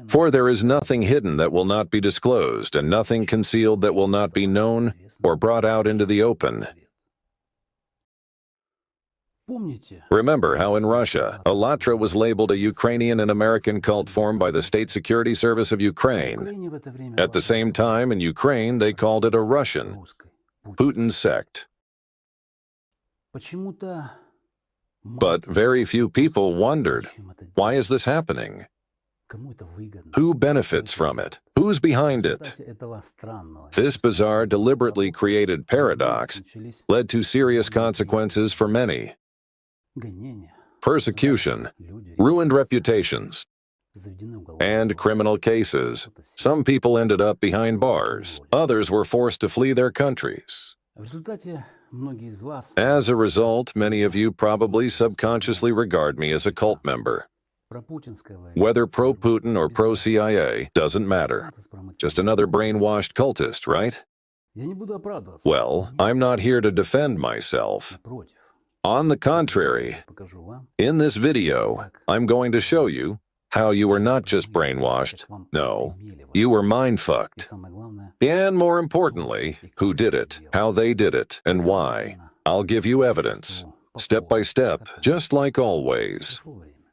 For there is nothing hidden that will not be disclosed, and nothing concealed that will not be known or brought out into the open. Remember how in Russia, *ALLATRA was labeled a Ukrainian and American cult formed by the State Security Service of Ukraine. At the same time, in Ukraine, they called it a Russian, Putin's sect. But very few people wondered, why is this happening? Who benefits from it? Who's behind it? This bizarre, deliberately created paradox led to serious consequences for many. Persecution, ruined reputations, and criminal cases. Some people ended up behind bars. Others were forced to flee their countries. As a result, many of you probably subconsciously regard me as a cult member. Whether pro-Putin or pro-CIA, doesn't matter. Just another brainwashed cultist, right? Well, I'm not here to defend myself. On the contrary, in this video, I'm going to show you how you were not just brainwashed, no, you were mind-fucked. And more importantly, who did it, how they did it, and why. I'll give you evidence, step by step, just like always.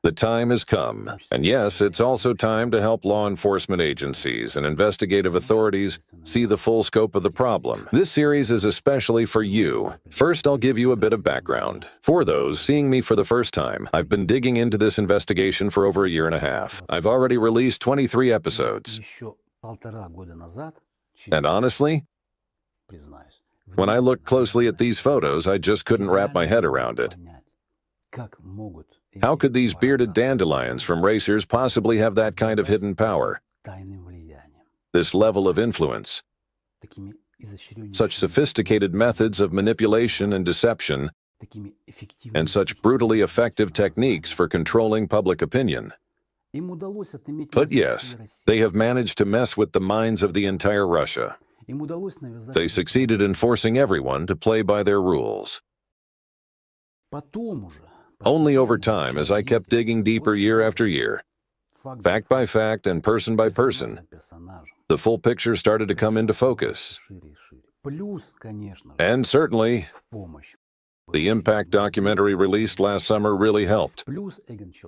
The time has come, and yes, it's also time to help law enforcement agencies and investigative authorities see the full scope of the problem. This series is especially for you. First, I'll give you a bit of background. For those seeing me for the first time, I've been digging into this investigation for over a year and a half. I've already released 23 episodes. And honestly, when I looked closely at these photos, I just couldn't wrap my head around it. How could these bearded dandelions from RACIRS possibly have that kind of hidden power? This level of influence, such sophisticated methods of manipulation and deception, and such brutally effective techniques for controlling public opinion. But yes, they have managed to mess with the minds of the entire Russia. They succeeded in forcing everyone to play by their rules. Only over time, as I kept digging deeper year after year, fact by fact and person by person, the full picture started to come into focus. And certainly, the Impact documentary released last summer really helped.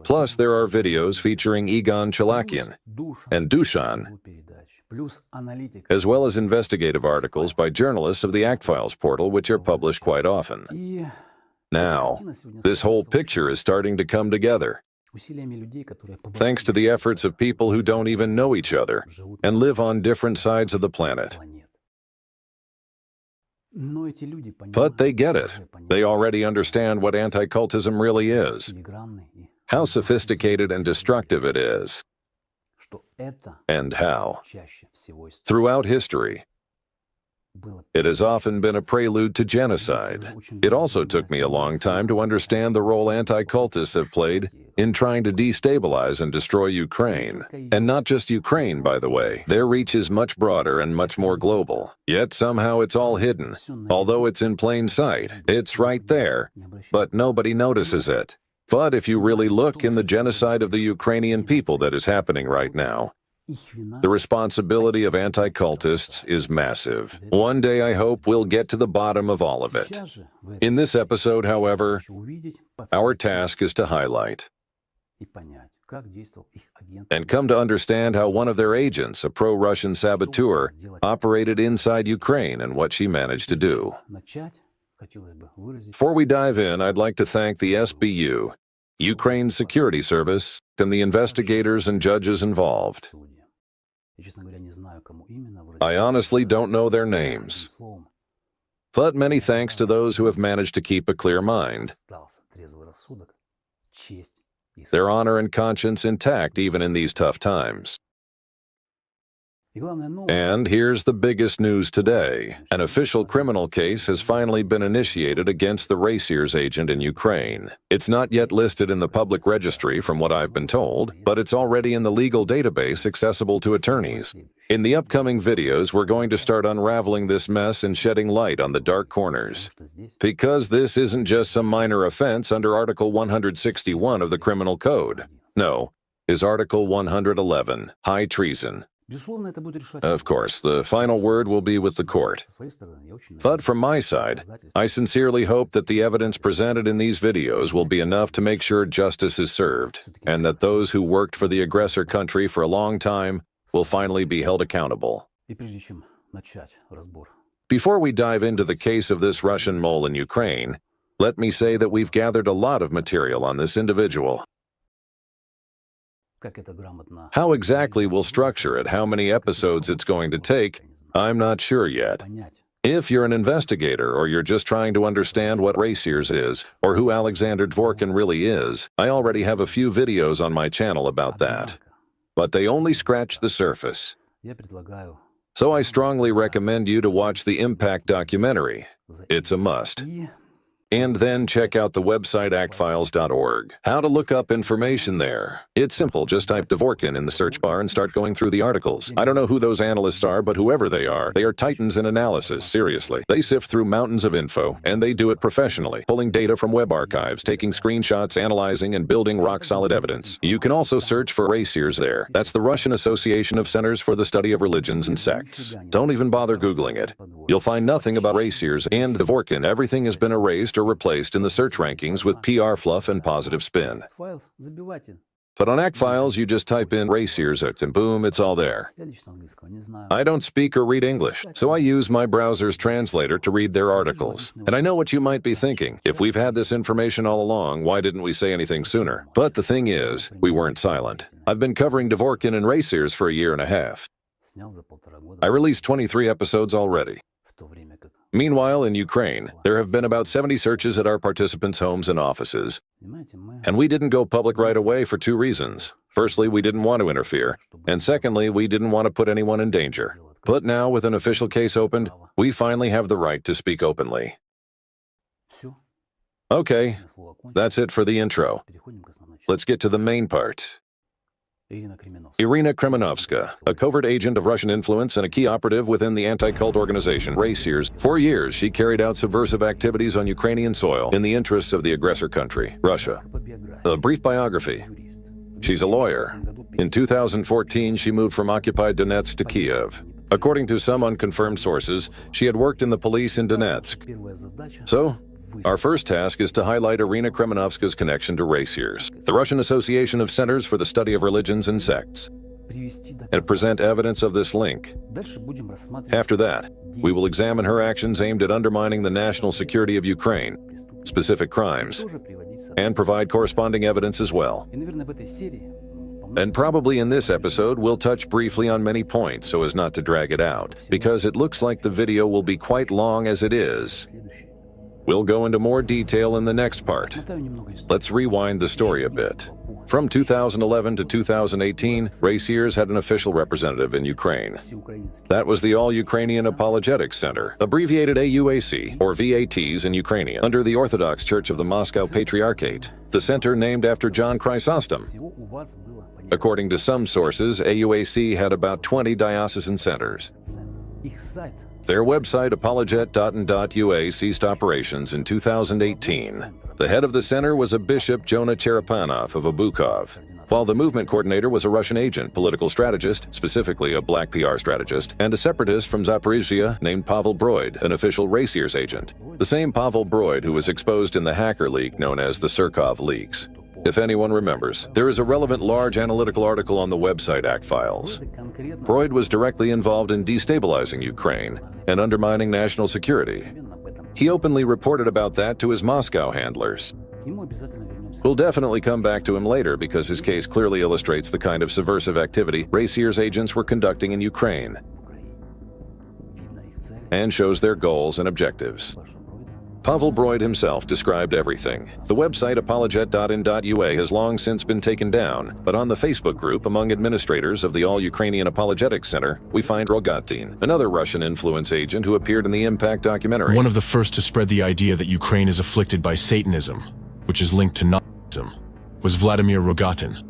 Plus, there are videos featuring Igor Chalakian and Dushan, as well as investigative articles by journalists of the Act Files portal, which are published quite often. Now, this whole picture is starting to come together, thanks to the efforts of people who don't even know each other and live on different sides of the planet. But they get it. They already understand what anti-cultism really is, how sophisticated and destructive it is, and how, throughout history, it has often been a prelude to genocide. It also took me a long time to understand the role anti-cultists have played in trying to destabilize and destroy Ukraine. And not just Ukraine, by the way. Their reach is much broader and much more global. Yet somehow it's all hidden. Although it's in plain sight, it's right there, but nobody notices it. But if you really look in the genocide of the Ukrainian people that is happening right now, the responsibility of anti-cultists is massive. One day I hope we'll get to the bottom of all of it. In this episode, however, our task is to highlight and come to understand how one of their agents, a pro-Russian saboteur, operated inside Ukraine and what she managed to do. Before we dive in, I'd like to thank the SBU, Ukraine's security service, and the investigators and judges involved. I honestly don't know their names, but many thanks to those who have managed to keep a clear mind, their honor and conscience intact even in these tough times. And here's the biggest news today. An official criminal case has finally been initiated against the RACIRS agent in Ukraine. It's not yet listed in the public registry from what I've been told, but it's already in the legal database accessible to attorneys. In the upcoming videos, we're going to start unraveling this mess and shedding light on the dark corners. Because this isn't just some minor offense under Article 161 of the Criminal Code. No. is Article 111, high treason. Of course, the final word will be with the court. But from my side, I sincerely hope that the evidence presented in these videos will be enough to make sure justice is served, and that those who worked for the aggressor country for a long time will finally be held accountable. Before we dive into the case of this Russian mole in Ukraine, let me say that we've gathered a lot of material on this individual. How exactly we'll structure it, how many episodes it's going to take, I'm not sure yet. If you're an investigator or you're just trying to understand what RACIRS is, or who Alexander Dvorkin really is, I already have a few videos on my channel about that. But they only scratch the surface. So I strongly recommend you to watch the Impact documentary. It's a must. And then check out the website actfiles.org. How to look up information there. It's simple, just type Dvorkin in the search bar and start going through the articles. I don't know who those analysts are, but whoever they are titans in analysis, seriously. They sift through mountains of info, and they do it professionally, pulling data from web archives, taking screenshots, analyzing, and building rock-solid evidence. You can also search for RACIRS there. That's the Russian Association of Centers for the Study of Religions and Sects. Don't even bother Googling it. You'll find nothing about RACIRS and Dvorkin. Everything has been erased or replaced in the search rankings with PR fluff and positive spin. But on ActFiles, you just type in RACIRS and boom, it's all there. I don't speak or read English, so I use my browser's translator to read their articles. And I know what you might be thinking. If we've had this information all along, why didn't we say anything sooner? But the thing is, we weren't silent. I've been covering Dvorkin and RACIRS for a year and a half. I released 23 episodes already. Meanwhile, in Ukraine, there have been about 70 searches at our participants' homes and offices. And we didn't go public right away for two reasons. Firstly, we didn't want to interfere. And secondly, we didn't want to put anyone in danger. But now, with an official case opened, we finally have the right to speak openly. Okay, that's it for the intro. Let's get to the main part. Iryna Kremenovska, a covert agent of Russian influence and a key operative within the anti-cult organization RACIRS. For years, she carried out subversive activities on Ukrainian soil in the interests of the aggressor country, Russia. A brief biography. She's a lawyer. In 2014, she moved from occupied Donetsk to Kiev. According to some unconfirmed sources, she had worked in the police in Donetsk. So, our first task is to highlight Iryna Kremenovska's connection to RACIRS, the Russian Association of Centers for the Study of Religions and Sects, and present evidence of this link. After that, we will examine her actions aimed at undermining the national security of Ukraine, specific crimes, and provide corresponding evidence as well. And probably in this episode, we'll touch briefly on many points so as not to drag it out, because it looks like the video will be quite long as it is. We'll go into more detail in the next part. Let's rewind the story a bit. From 2011 to 2018, RACIRS had an official representative in Ukraine. That was the All-Ukrainian Apologetics Center, abbreviated AUAC, or VATs in Ukrainian, under the Orthodox Church of the Moscow Patriarchate, the center named after John Chrysostom. According to some sources, AUAC had about 20 diocesan centers. Their website, apologet.ua, ceased operations in 2018. The head of the center was a bishop, Jonah Cherepanov of Abukov, while the movement coordinator was a Russian agent, political strategist, specifically a black PR strategist, and a separatist from Zaporizhia named Pavel Broid, an official RACIRS agent. The same Pavel Broid who was exposed in the hacker leak known as the Surkov leaks. If anyone remembers, there is a relevant large analytical article on the website ActFiles. Broid was directly involved in destabilizing Ukraine and undermining national security. He openly reported about that to his Moscow handlers. We'll definitely come back to him later because his case clearly illustrates the kind of subversive activity RACIRS agents were conducting in Ukraine and shows their goals and objectives. Pavel Broid himself described everything. The website apologet.in.ua has long since been taken down, but on the Facebook group among administrators of the All-Ukrainian Apologetics Center, we find Rogatin, another Russian influence agent who appeared in the Impact documentary. One of the first to spread the idea that Ukraine is afflicted by Satanism, which is linked to Nazism, was Vladimir Rogatin,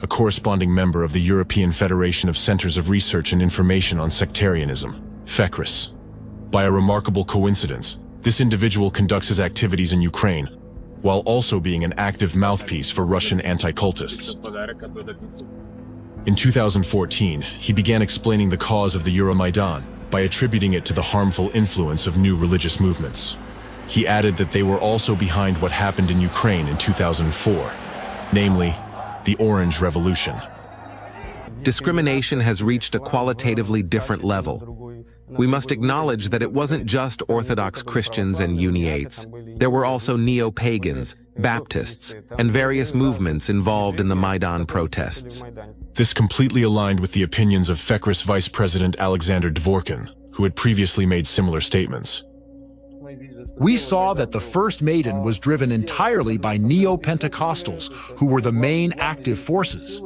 a corresponding member of the European Federation of Centers of Research and Information on Sectarianism, FSB. By a remarkable coincidence, this individual conducts his activities in Ukraine, while also being an active mouthpiece for Russian anti-cultists. In 2014, he began explaining the cause of the Euromaidan by attributing it to the harmful influence of new religious movements. He added that they were also behind what happened in Ukraine in 2004, namely, the Orange Revolution. Discrimination has reached a qualitatively different level. We must acknowledge that it wasn't just Orthodox Christians and Uniates. There were also neo-pagans, Baptists, and various movements involved in the Maidan protests. This completely aligned with the opinions of FSB Vice President Alexander Dvorkin, who had previously made similar statements. We saw that the first Maidan was driven entirely by neo-Pentecostals, who were the main active forces.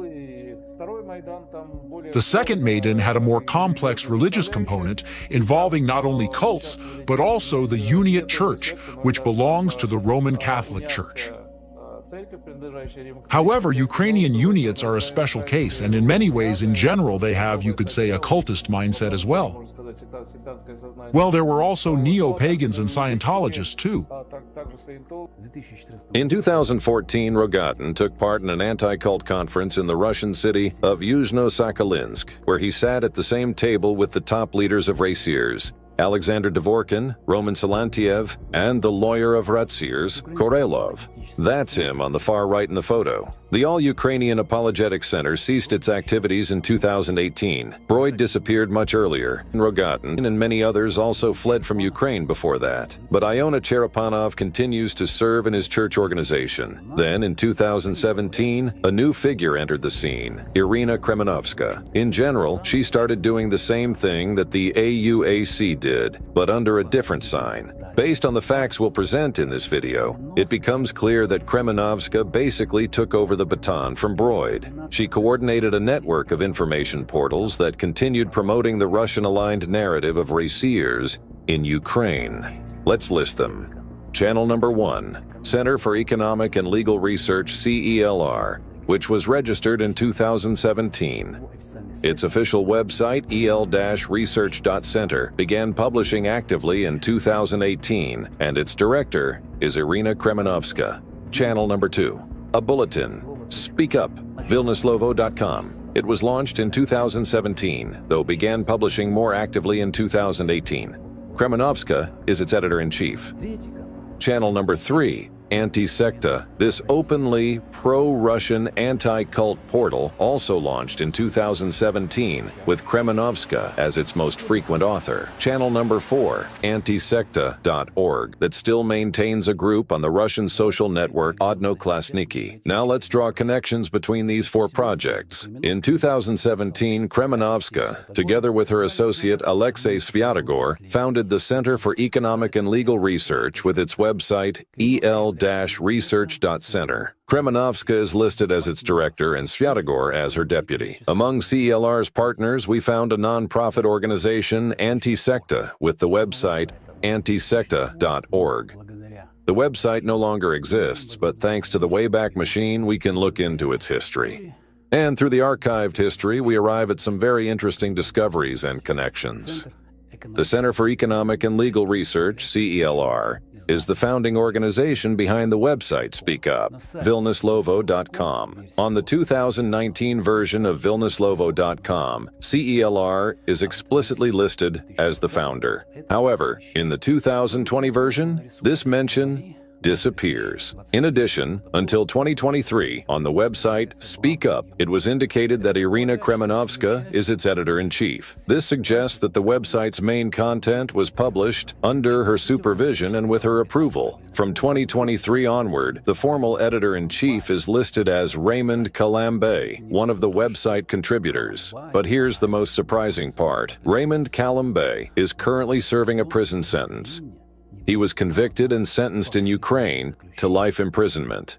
The second Maidan had a more complex religious component involving not only cults, but also the Uniate Church, which belongs to the Roman Catholic Church. However, Ukrainian Uniates are a special case, and in many ways, in general, they have, you could say, a cultist mindset as well. Well, there were also neo-pagans and Scientologists, too. In 2014, Rogatin took part in an anti-cult conference in the Russian city of Yuzhno-Sakhalinsk, where he sat at the same table with the top leaders of RACIRS, Alexander Dvorkin, Roman Silantiev, and the lawyer of RACIRS, Korelov. That's him on the far right in the photo. The All-Ukrainian Apologetic Center ceased its activities in 2018. Broid disappeared much earlier, and Rogatin and many others also fled from Ukraine before that. But Iona Cherepanov continues to serve in his church organization. Then, in 2017, a new figure entered the scene, Iryna Kremenovska. In general, she started doing the same thing that the AUAC did, but under a different sign. Based on the facts we'll present in this video, it becomes clear that Kremenovska basically took over the baton from Broid. She coordinated a network of information portals that continued promoting the Russian-aligned narrative of RACIRS in Ukraine. Let's list them. Channel number 1, Center for Economic and Legal Research, CELR, which was registered in 2017. Its official website, el-research.center, began publishing actively in 2018, and its director is Iryna Kremenovska. Channel number 2, a bulletin, Speak Up, vilnislovo.com. It was launched in 2017, though began publishing more actively in 2018. Kremenovska is its editor-in-chief. Channel number 3, Anti-Secta. This openly pro-Russian anti-cult portal also launched in 2017 with Kremenovska as its most frequent author. Channel number 4, antisecta.org, that still maintains a group on the Russian social network Odnoklasniki. Now let's draw connections between these 4 projects. In 2017, Kremenovska, together with her associate Alexei Svyatogor, founded the Center for Economic and Legal Research with its website el-research.center. Kremenovska is listed as its director and Svyatogor as her deputy. Among CELR's partners, we found a non-profit organization, Anti-Secta, with the website antisecta.org. The website no longer exists, but thanks to the Wayback Machine, we can look into its history. And through the archived history, we arrive at some very interesting discoveries and connections. The Center for Economic and Legal Research, CELR, is the founding organization behind the website Speak Up, vilnislovo.com. On the 2019 version of vilnislovo.com, CELR is explicitly listed as the founder. However, in the 2020 version, this mention disappears. In addition, until 2023, on the website Speak Up, it was indicated that Iryna Kremenovska is its editor-in-chief. This suggests that the website's main content was published under her supervision and with her approval. From 2023 onward, the formal editor-in-chief is listed as Raymond Kalambe, one of the website contributors. But here's the most surprising part. Raymond Kalambe is currently serving a prison sentence. He was convicted and sentenced in Ukraine to life imprisonment.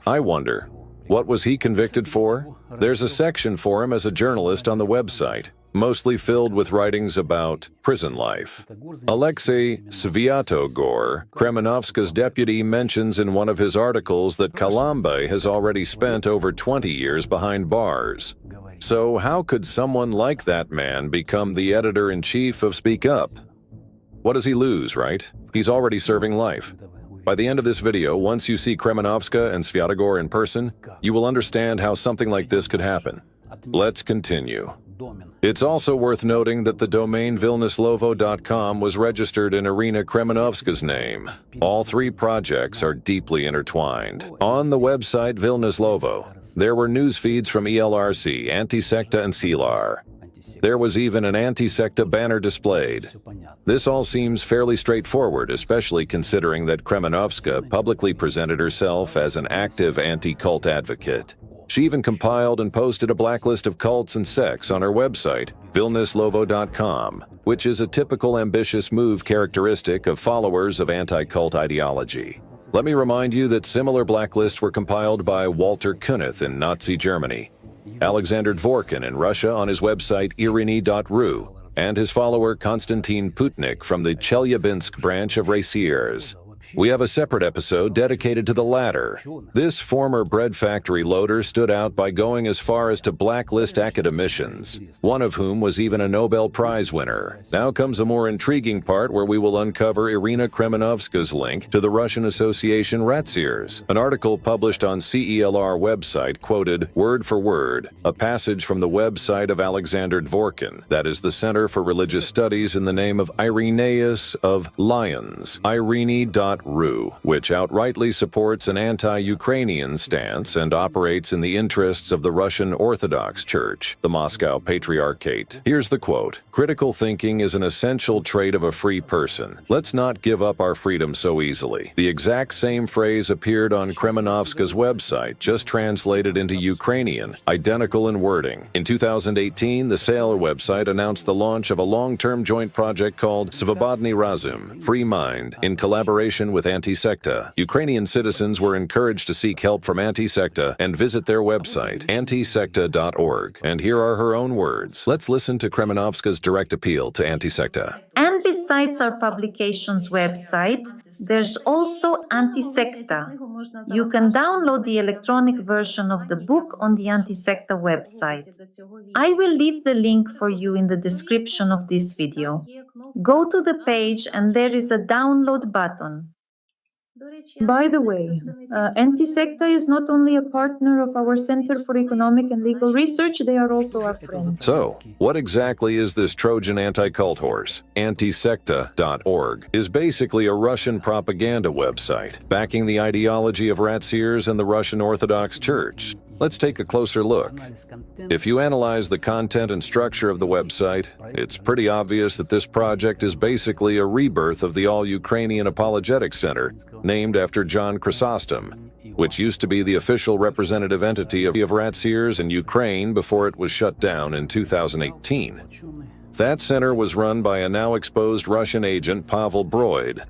I wonder, what was he convicted for? There's a section for him as a journalist on the website, mostly filled with writings about prison life. Alexei Svyatogor, Kremenovska's deputy, mentions in one of his articles that Kalambe has already spent over 20 years behind bars. So how could someone like that man become the editor-in-chief of Speak Up? What does he lose, right? He's already serving life. By the end of this video, once you see Kremenovska and Sviatogor in person, you will understand how something like this could happen. Let's continue. It's also worth noting that the domain vilnuslovo.com was registered in Iryna Kremenovska's name. All three projects are deeply intertwined. On the website Vilnuslovo, there were news feeds from ELRC, Anti-Secta and CELAR. There was even an anti-secta banner displayed. This all seems fairly straightforward, especially considering that Kremenovska publicly presented herself as an active anti-cult advocate. She even compiled and posted a blacklist of cults and sects on her website, vilnuslovo.com, which is a typical ambitious move characteristic of followers of anti-cult ideology. Let me remind you that similar blacklists were compiled by Walter Kunneth in Nazi Germany, Alexander Dvorkin in Russia on his website iryny.ru, and his follower Konstantin Putnik from the Chelyabinsk branch of RACIRS. We have a separate episode dedicated to the latter. This former bread factory loader stood out by going as far as to blacklist academicians, one of whom was even a Nobel Prize winner. Now comes a more intriguing part where we will uncover Iryna Kremenovska's link to the Russian association RACIRS. An article published on CELR website quoted, word for word, a passage from the website of Alexander Dvorkin, that is the Center for Religious Studies in the name of Irenaeus of Lyons, iryny.ru, which outrightly supports an anti-Ukrainian stance and operates in the interests of the Russian Orthodox Church, the Moscow Patriarchate. Here's the quote, "Critical thinking is an essential trait of a free person. Let's not give up our freedom so easily." The exact same phrase appeared on Kremenovska's website, just translated into Ukrainian, identical in wording. In 2018, the Sailor website announced the launch of a long-term joint project called Svobodny Razum, Free Mind, in collaboration with Anti-Secta. Ukrainian citizens were encouraged to seek help from Anti-Secta and visit their website, antisecta.org. And here are her own words. Let's listen to Kremenovska's direct appeal to Anti-Secta. And besides our publication's website, there's also Anti-Secta. You can download the electronic version of the book on the Anti-Secta website. I will leave the link for you in the description of this video. Go to the page and there is a download button. By the way, Anti-Secta is not only a partner of our Center for Economic and Legal Research, they are also our friends. So, what exactly is this Trojan anti-cult horse? Antisecta.org is basically a Russian propaganda website, backing the ideology of RACIRS and the Russian Orthodox Church. Let's take a closer look. If you analyze the content and structure of the website, it's pretty obvious that this project is basically a rebirth of the All-Ukrainian Apologetic Center, named after John Chrysostom, which used to be the official representative entity of RACIRS in Ukraine before it was shut down in 2018. That center was run by a now-exposed Russian agent, Pavel Broid.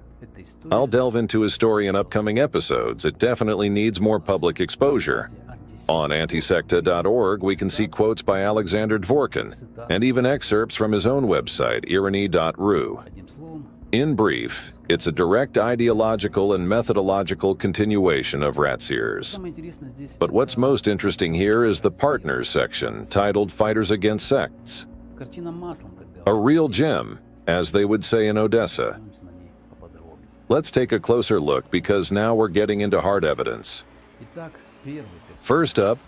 I'll delve into his story in upcoming episodes. It definitely needs more public exposure. On antisecta.org, we can see quotes by Alexander Dvorkin, and even excerpts from his own website, iryny.ru. In brief, it's a direct ideological and methodological continuation of RACIRS. But what's most interesting here is the Partners section, titled Fighters Against Sects. A real gem, as they would say in Odessa. Let's take a closer look because now we're getting into hard evidence. First up,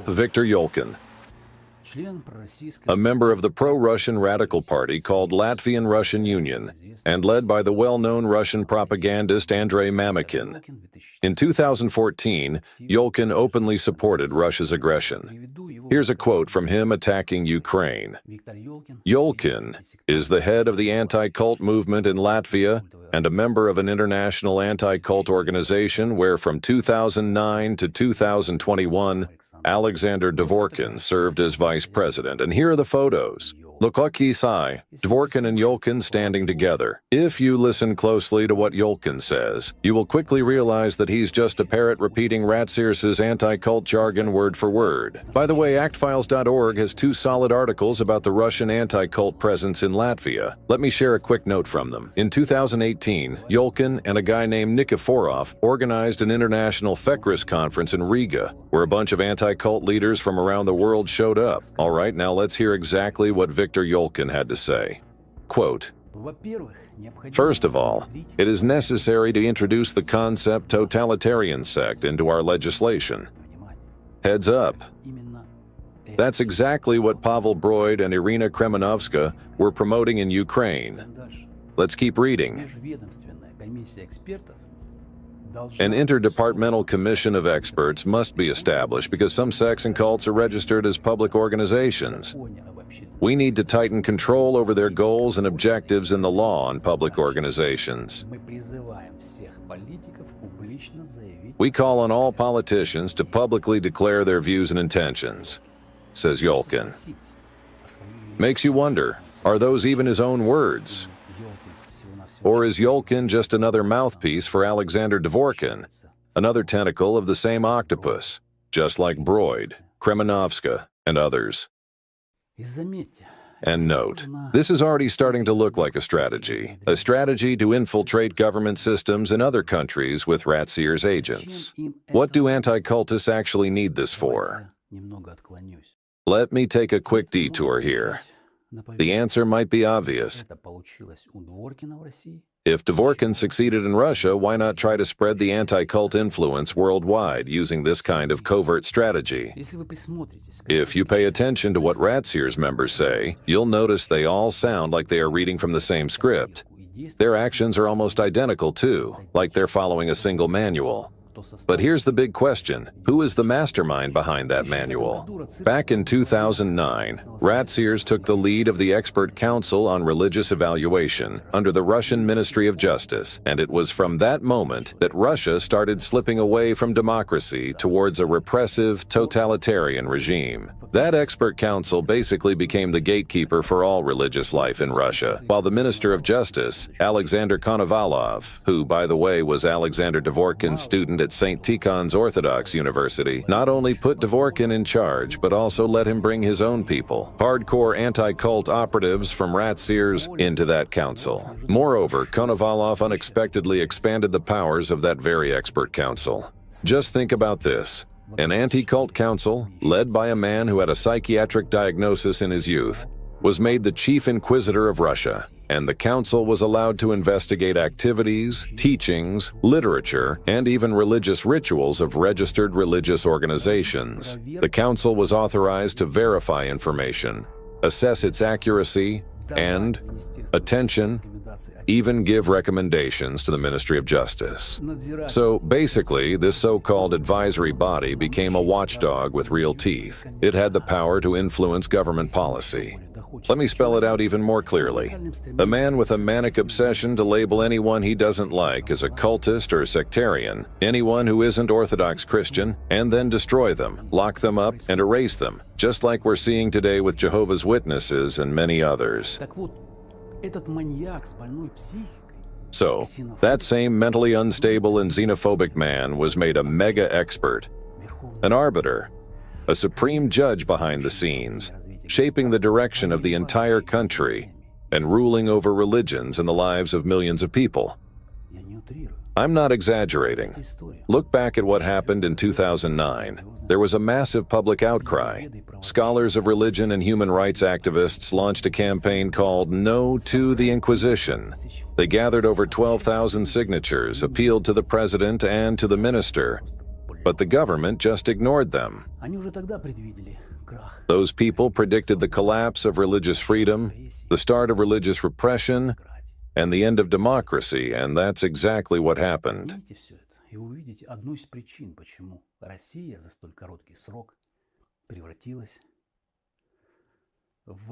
Viktor Yolkin, a member of the pro-Russian radical party called Latvian Russian Union and led by the well-known Russian propagandist Andrei Mamykin. In 2014, Yolkin openly supported Russia's aggression. Here's a quote from him attacking Ukraine. Yolkin is the head of the anti-cult movement in Latvia and a member of an international anti-cult organization where from 2009 to 2021, Alexander Dvorkin served as vice president. And here are the photos. Look like he's high, Dvorkin and Yolkin standing together. If you listen closely to what Yolkin says, you will quickly realize that he's just a parrot repeating RACIRS's anti-cult jargon word for word. By the way, actfiles.org has 2 solid articles about the Russian anti-cult presence in Latvia. Let me share a quick note from them. In 2018, Yolkin and a guy named Nikiforov organized an international FECRIS conference in Riga, where a bunch of anti-cult leaders from around the world showed up. All right, now let's hear exactly what Viktor Yolkin had to say. Quote, First of all, it is necessary to introduce the concept totalitarian sect into our legislation. Heads up. That's exactly what Pavel Broid and Iryna Kremenovska were promoting in Ukraine. Let's keep reading. An interdepartmental commission of experts must be established because some sects and cults are registered as public organizations. We need to tighten control over their goals and objectives in the law on public organizations. We call on all politicians to publicly declare their views and intentions, says Yolkin. Makes you wonder, are those even his own words? Or is Yolkin just another mouthpiece for Alexander Dvorkin, another tentacle of the same octopus, just like Broid, Kremenovska, and others? And note, this is already starting to look like a strategy to infiltrate government systems in other countries with RACIRS agents. What do anti-cultists actually need this for? Let me take a quick detour here. The answer might be obvious. If Dvorkin succeeded in Russia, why not try to spread the anti-cult influence worldwide using this kind of covert strategy? If you pay attention to what RACIRS members say, you'll notice they all sound like they are reading from the same script. Their actions are almost identical too, like they're following a single manual. But here's the big question. Who is the mastermind behind that manual? Back in 2009, RACIRS took the lead of the Expert Council on Religious Evaluation under the Russian Ministry of Justice, and it was from that moment that Russia started slipping away from democracy towards a repressive, totalitarian regime. That Expert Council basically became the gatekeeper for all religious life in Russia, while the Minister of Justice, Alexander Konovalov, who, by the way, was Alexander Dvorkin's student at St. Tikhon's Orthodox University, not only put Dvorkin in charge, but also let him bring his own people, hardcore anti-cult operatives from RACIRS, into that council. Moreover, Konovalov unexpectedly expanded the powers of that very expert council. Just think about this. An anti-cult council, led by a man who had a psychiatric diagnosis in his youth, was made the chief inquisitor of Russia, and the council was allowed to investigate activities, teachings, literature, and even religious rituals of registered religious organizations. The council was authorized to verify information, assess its accuracy, and, attention, even give recommendations to the Ministry of Justice. So basically, this so-called advisory body became a watchdog with real teeth. It had the power to influence government policy. Let me spell it out even more clearly. A man with a manic obsession to label anyone he doesn't like as a cultist or sectarian, anyone who isn't Orthodox Christian, and then destroy them, lock them up, and erase them, just like we're seeing today with Jehovah's Witnesses and many others. So, that same mentally unstable and xenophobic man was made a mega expert, an arbiter, a supreme judge behind the scenes, shaping the direction of the entire country and ruling over religions and the lives of millions of people. I'm not exaggerating. Look back at what happened in 2009. There was a massive public outcry. Scholars of religion and human rights activists launched a campaign called No to the Inquisition. They gathered over 12,000 signatures, appealed to the president and to the minister, but the government just ignored them. Those people predicted the collapse of religious freedom, the start of religious repression, and the end of democracy, and that's exactly what happened.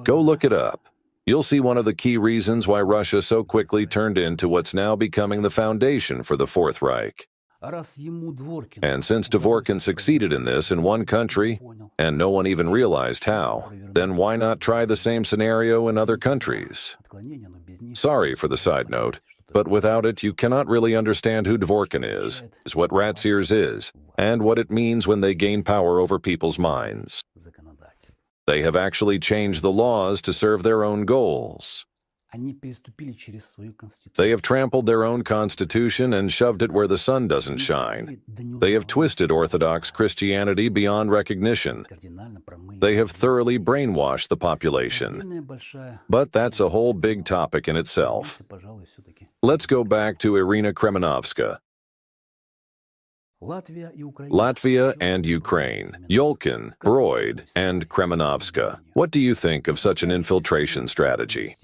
Go look it up. You'll see one of the key reasons why Russia so quickly turned into what's now becoming the foundation for the Fourth Reich. And since Dvorkin succeeded in this in one country, and no one even realized how, then why not try the same scenario in other countries? Sorry for the side note, but without it you cannot really understand who Dvorkin is what RACIRS is, and what it means when they gain power over people's minds. They have actually changed the laws to serve their own goals. They have trampled their own constitution and shoved it where the sun doesn't shine. They have twisted Orthodox Christianity beyond recognition. They have thoroughly brainwashed the population. But that's a whole big topic in itself. Let's go back to Iryna Kremenovska. Latvia and Ukraine, Yolkin, Broid, and Kremenovska. What do you think of such an infiltration strategy?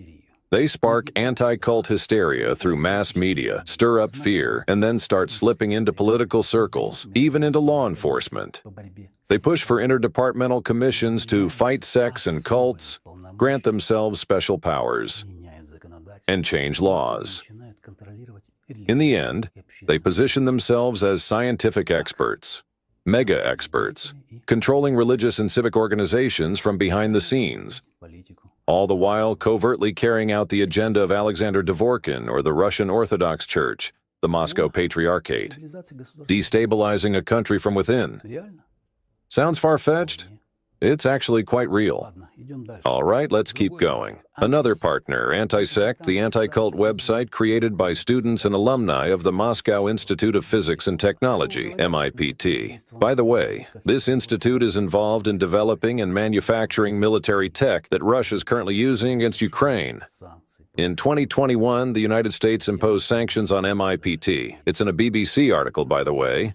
They spark anti-cult hysteria through mass media, stir up fear, and then start slipping into political circles, even into law enforcement. They push for interdepartmental commissions to fight sects and cults, grant themselves special powers, and change laws. In the end, they position themselves as scientific experts, mega experts, controlling religious and civic organizations from behind the scenes, all the while covertly carrying out the agenda of Alexander Dvorkin or the Russian Orthodox Church, the Moscow Patriarchate, destabilizing a country from within. Sounds far-fetched? It's actually quite real. All right, let's keep going. Another partner, Anti-Sect, the anti-cult website created by students and alumni of the Moscow Institute of Physics and Technology, MIPT. By the way, this institute is involved in developing and manufacturing military tech that Russia is currently using against Ukraine. In 2021, the United States imposed sanctions on MIPT. It's in a BBC article, by the way.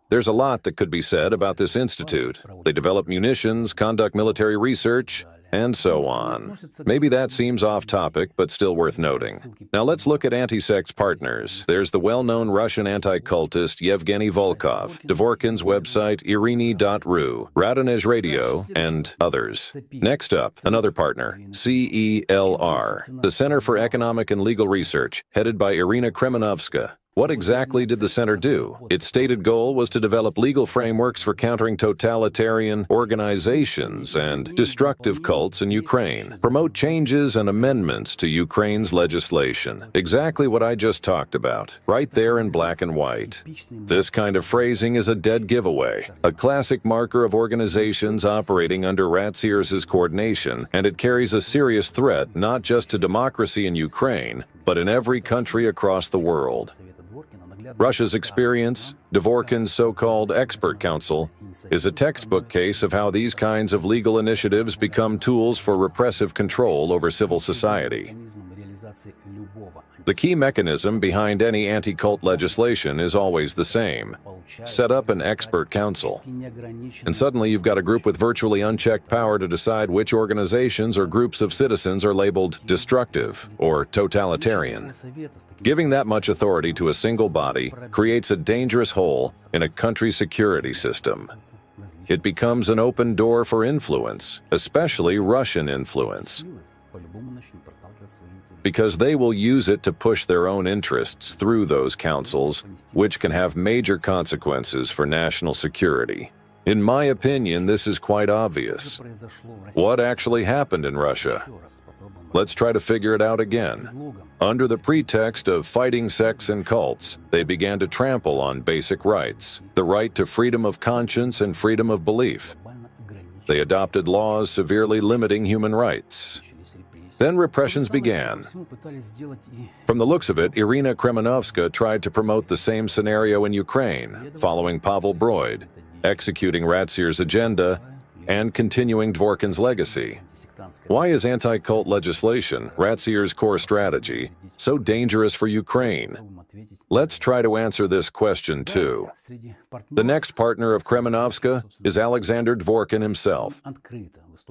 There's a lot that could be said about this institute. They develop munitions, conduct military research, and so on. Maybe that seems off topic, but still worth noting. Now let's look at anti-sect's partners. There's the well-known Russian anti-cultist Yevgeny Volkov, Dvorkin's website irini.ru, Radonej Radio, and others. Next up, another partner, CELR, the Center for Economic and Legal Research, headed by Iryna Kremenovska. What exactly did the center do? Its stated goal was to develop legal frameworks for countering totalitarian organizations and destructive cults in Ukraine, promote changes and amendments to Ukraine's legislation. Exactly what I just talked about, right there in black and white. This kind of phrasing is a dead giveaway, a classic marker of organizations operating under RACIRS' coordination, and it carries a serious threat not just to democracy in Ukraine, but in every country across the world. Russia's experience, Dvorkin's so-called expert council, is a textbook case of how these kinds of legal initiatives become tools for repressive control over civil society. The key mechanism behind any anti-cult legislation is always the same. Set up an expert council. And suddenly you've got a group with virtually unchecked power to decide which organizations or groups of citizens are labeled destructive or totalitarian. Giving that much authority to a single body creates a dangerous hole in a country's security system. It becomes an open door for influence, especially Russian influence, because they will use it to push their own interests through those councils, which can have major consequences for national security. In my opinion, this is quite obvious. What actually happened in Russia? Let's try to figure it out again. Under the pretext of fighting sects and cults, they began to trample on basic rights, the right to freedom of conscience and freedom of belief. They adopted laws severely limiting human rights. Then repressions began. From the looks of it, Iryna Kremenovska tried to promote the same scenario in Ukraine, following Pavel Broid, executing RACIRS' agenda, and continuing Dvorkin's legacy. Why is anti-cult legislation, RACIRS' core strategy, so dangerous for Ukraine? Let's try to answer this question too. The next partner of Kremenovska is Alexander Dvorkin himself.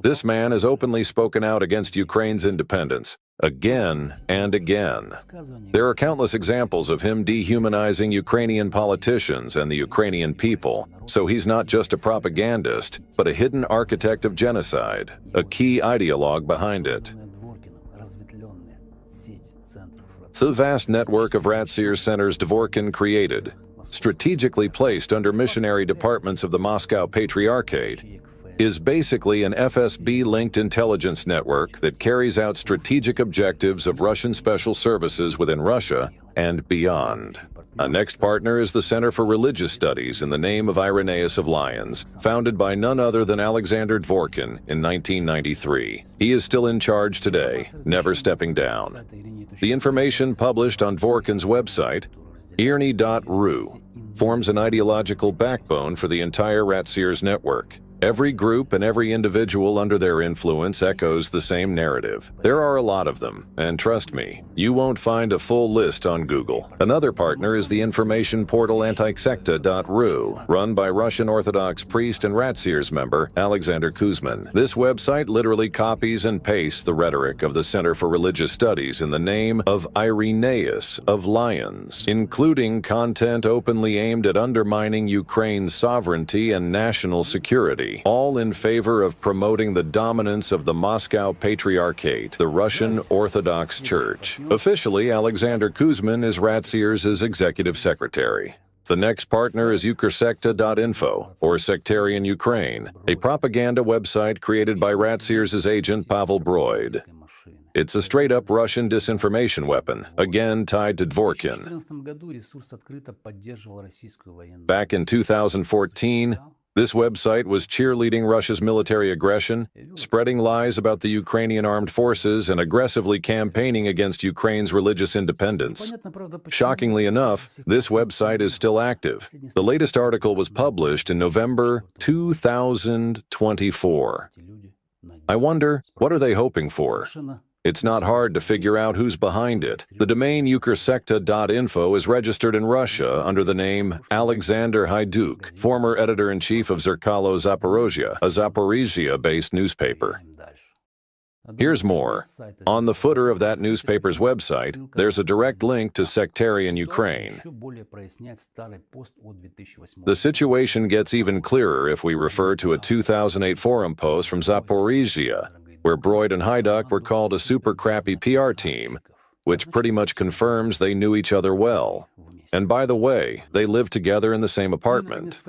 This man has openly spoken out against Ukraine's independence, again and again. There are countless examples of him dehumanizing Ukrainian politicians and the Ukrainian people, so he's not just a propagandist, but a hidden architect of genocide, a key ideologue behind it. The vast network of RACIRS centers Dvorkin created, strategically placed under missionary departments of the Moscow Patriarchate, is basically an FSB-linked intelligence network that carries out strategic objectives of Russian special services within Russia and beyond. Our next partner is the Center for Religious Studies in the name of Irenaeus of Lyons, founded by none other than Alexander Dvorkin in 1993. He is still in charge today, never stepping down. The information published on Dvorkin's website, Iryna.ru, forms an ideological backbone for the entire RACIRS network. Every group and every individual under their influence echoes the same narrative. There are a lot of them, and trust me, you won't find a full list on Google. Another partner is the information portal anti-Secta.ru, run by Russian Orthodox priest and RACIRS member Alexander Kuzmin. This website literally copies and pastes the rhetoric of the Center for Religious Studies in the name of Irynaeus of Lyons, including content openly aimed at undermining Ukraine's sovereignty and national security, all in favor of promoting the dominance of the Moscow Patriarchate, the Russian Orthodox Church. Officially, Alexander Kuzmin is RACIRS' executive secretary. The next partner is Ukrsekta.info, or Sectarian Ukraine, a propaganda website created by RACIRS' agent Pavel Broid. It's a straight-up Russian disinformation weapon, again tied to Dvorkin. Back in 2014, this website was cheerleading Russia's military aggression, spreading lies about the Ukrainian armed forces, and aggressively campaigning against Ukraine's religious independence. Shockingly enough, this website is still active. The latest article was published in November 2024. I wonder, what are they hoping for? It's not hard to figure out who's behind it. The domain Ukrsekta.info is registered in Russia under the name Alexander Haiduk, former editor-in-chief of Zerkalo Zaporozhye, a Zaporizhia-based newspaper. Here's more. On the footer of that newspaper's website, there's a direct link to Sectarian Ukraine. The situation gets even clearer if we refer to a 2008 forum post from Zaporizhia, where Broid and Haiduk were called a super crappy PR team, which pretty much confirms they knew each other well. And by the way, they lived together in the same apartment.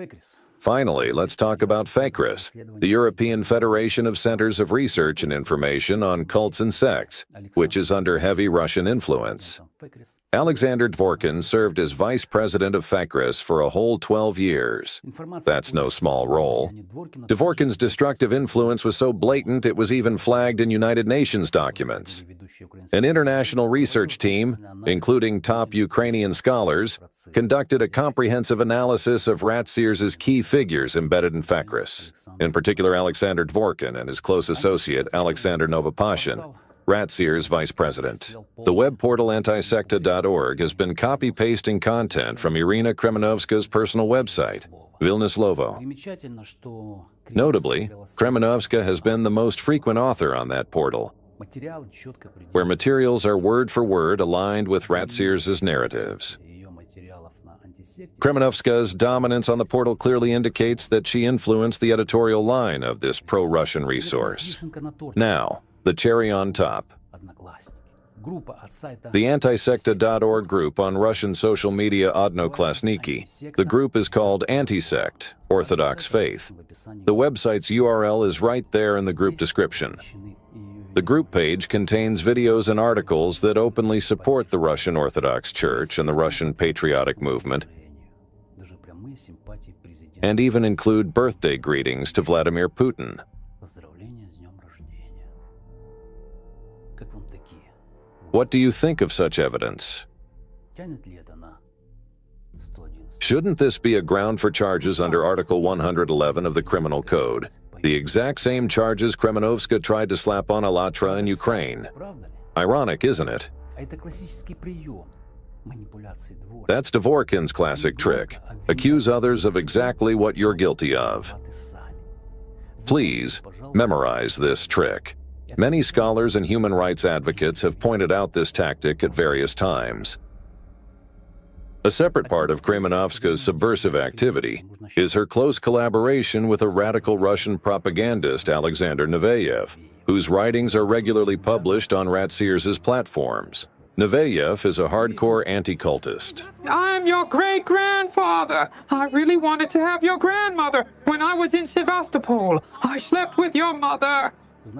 Finally, let's talk about FSB, the European Federation of Centers of Research and Information on Cults and Sects, which is under heavy Russian influence. Alexander Dvorkin served as vice president of FSB for a whole 12 years. That's no small role. Dvorkin's destructive influence was so blatant it was even flagged in United Nations documents. An international research team, including top Ukrainian scholars, conducted a comprehensive analysis of RACIRS' key figures embedded in FSB, in particular Alexander Dvorkin and his close associate Alexander Novopashin, RACIRS vice president. The web portal antisecta.org has been copy-pasting content from Iryna Kremenovska's personal website, Vilnislovo. Notably, Kremenovska has been the most frequent author on that portal, where materials are word for word aligned with RACIRS' narratives. Kremenovska's dominance on the portal clearly indicates that she influenced the editorial line of this pro-Russian resource. Now, the cherry on top. The antisecta.org group on Russian social media Odnoklasniki. The group is called Anti-Sect, Orthodox Faith. The website's URL is right there in the group description. The group page contains videos and articles that openly support the Russian Orthodox Church and the Russian patriotic movement, and even include birthday greetings to Vladimir Putin. What do you think of such evidence? Shouldn't this be a ground for charges under Article 111 of the Criminal Code? The exact same charges Kremenovska tried to slap on Allatra in Ukraine. Ironic, isn't it? That's Dvorkin's classic trick. Accuse others of exactly what you're guilty of. Please, memorize this trick. Many scholars and human rights advocates have pointed out this tactic at various times. A separate part of Kremenovska's subversive activity is her close collaboration with a radical Russian propagandist, Alexander Neveyev, whose writings are regularly published on RACIRS' platforms. Neveyev is a hardcore anti-cultist. I'm your great-grandfather. I really wanted to have your grandmother. When I was in Sevastopol, I slept with your mother.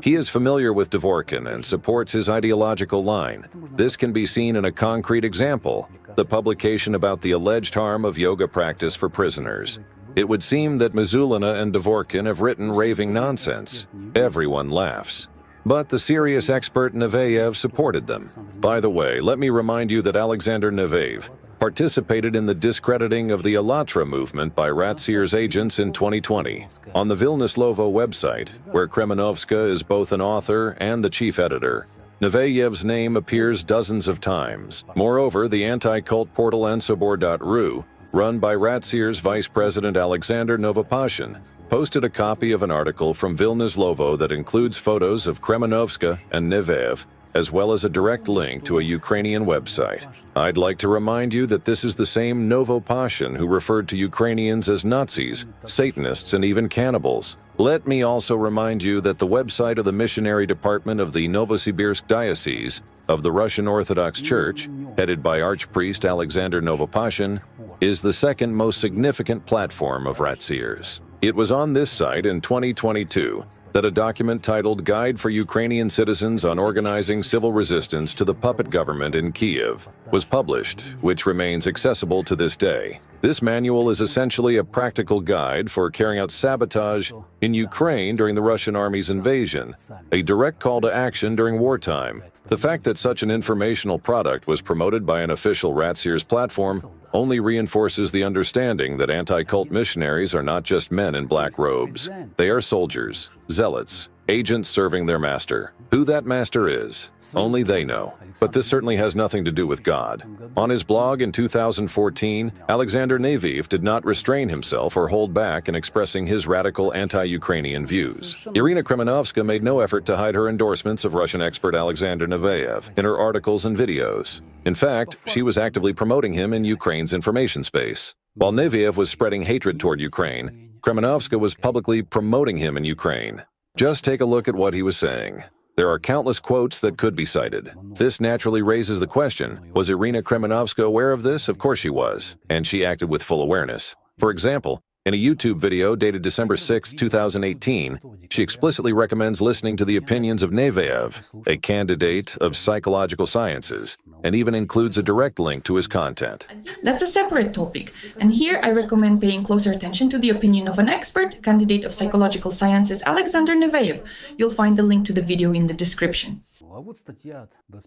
He is familiar with Dvorkin and supports his ideological line. This can be seen in a concrete example, the publication about the alleged harm of yoga practice for prisoners. It would seem that Mizulina and Dvorkin have written raving nonsense. Everyone laughs. But the serious expert Neveyev supported them. By the way, let me remind you that Alexander Neveyev participated in the discrediting of the *ALLATRA movement by RACIRS agents in 2020. On the Vilnius-Lovo website, where Kremenovska is both an author and the chief editor, Neveyev's name appears dozens of times. Moreover, the anti-cult portal Ansobor.ru, run by RACIRS Vice President Alexander Novopashin, posted a copy of an article from Vilnius-Lovo that includes photos of Kremenovska and Neveyev, as well as a direct link to a Ukrainian website. I'd like to remind you that this is the same Novopashin who referred to Ukrainians as Nazis, Satanists, and even cannibals. Let me also remind you that the website of the missionary department of the Novosibirsk Diocese of the Russian Orthodox Church, headed by Archpriest Alexander Novopashin, is the second most significant platform of RACIRS. It was on this site in 2022 that a document titled Guide for Ukrainian Citizens on Organizing Civil Resistance to the Puppet Government in Kiev was published, which remains accessible to this day. This manual is essentially a practical guide for carrying out sabotage in Ukraine during the Russian army's invasion, a direct call to action during wartime. The fact that such an informational product was promoted by an official RACIRS platform only reinforces the understanding that anti-cult missionaries are not just men in black robes. They are soldiers, zealots, agents serving their master. Who that master is, only they know. But this certainly has nothing to do with God. On his blog in 2014, Alexander Neveyev did not restrain himself or hold back in expressing his radical anti-Ukrainian views. Iryna Kremenovska made no effort to hide her endorsements of Russian expert Alexander Neveyev in her articles and videos. In fact, she was actively promoting him in Ukraine's information space. While Neveyev was spreading hatred toward Ukraine, Kremenovska was publicly promoting him in Ukraine. Just take a look at what he was saying. There are countless quotes that could be cited. This naturally raises the question, was Iryna Kremenovska aware of this? Of course she was, and she acted with full awareness. For example, in a YouTube video dated December 6, 2018, she explicitly recommends listening to the opinions of Neveyev, a candidate of psychological sciences, and even includes a direct link to his content. That's a separate topic, and here I recommend paying closer attention to the opinion of an expert, candidate of psychological sciences, Alexander Neveyev. You'll find the link to the video in the description.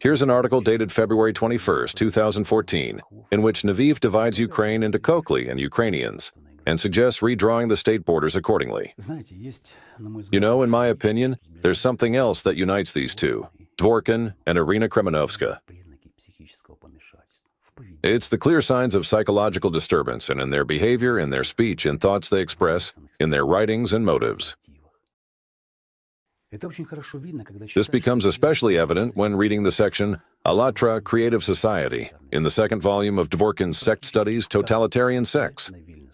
Here's an article dated February 21, 2014, in which Neveyev divides Ukraine into Kokli and Ukrainians, and suggests redrawing the state borders accordingly. You know, in my opinion, there's something else that unites these two, Dvorkin and Iryna Kremenovska. It's the clear signs of psychological disturbance and in their behavior, in their speech, in thoughts they express, in their writings and motives. This becomes especially evident when reading the section *ALLATRA Creative Society in the second volume of Dvorkin's Sect Studies, Totalitarian Sects,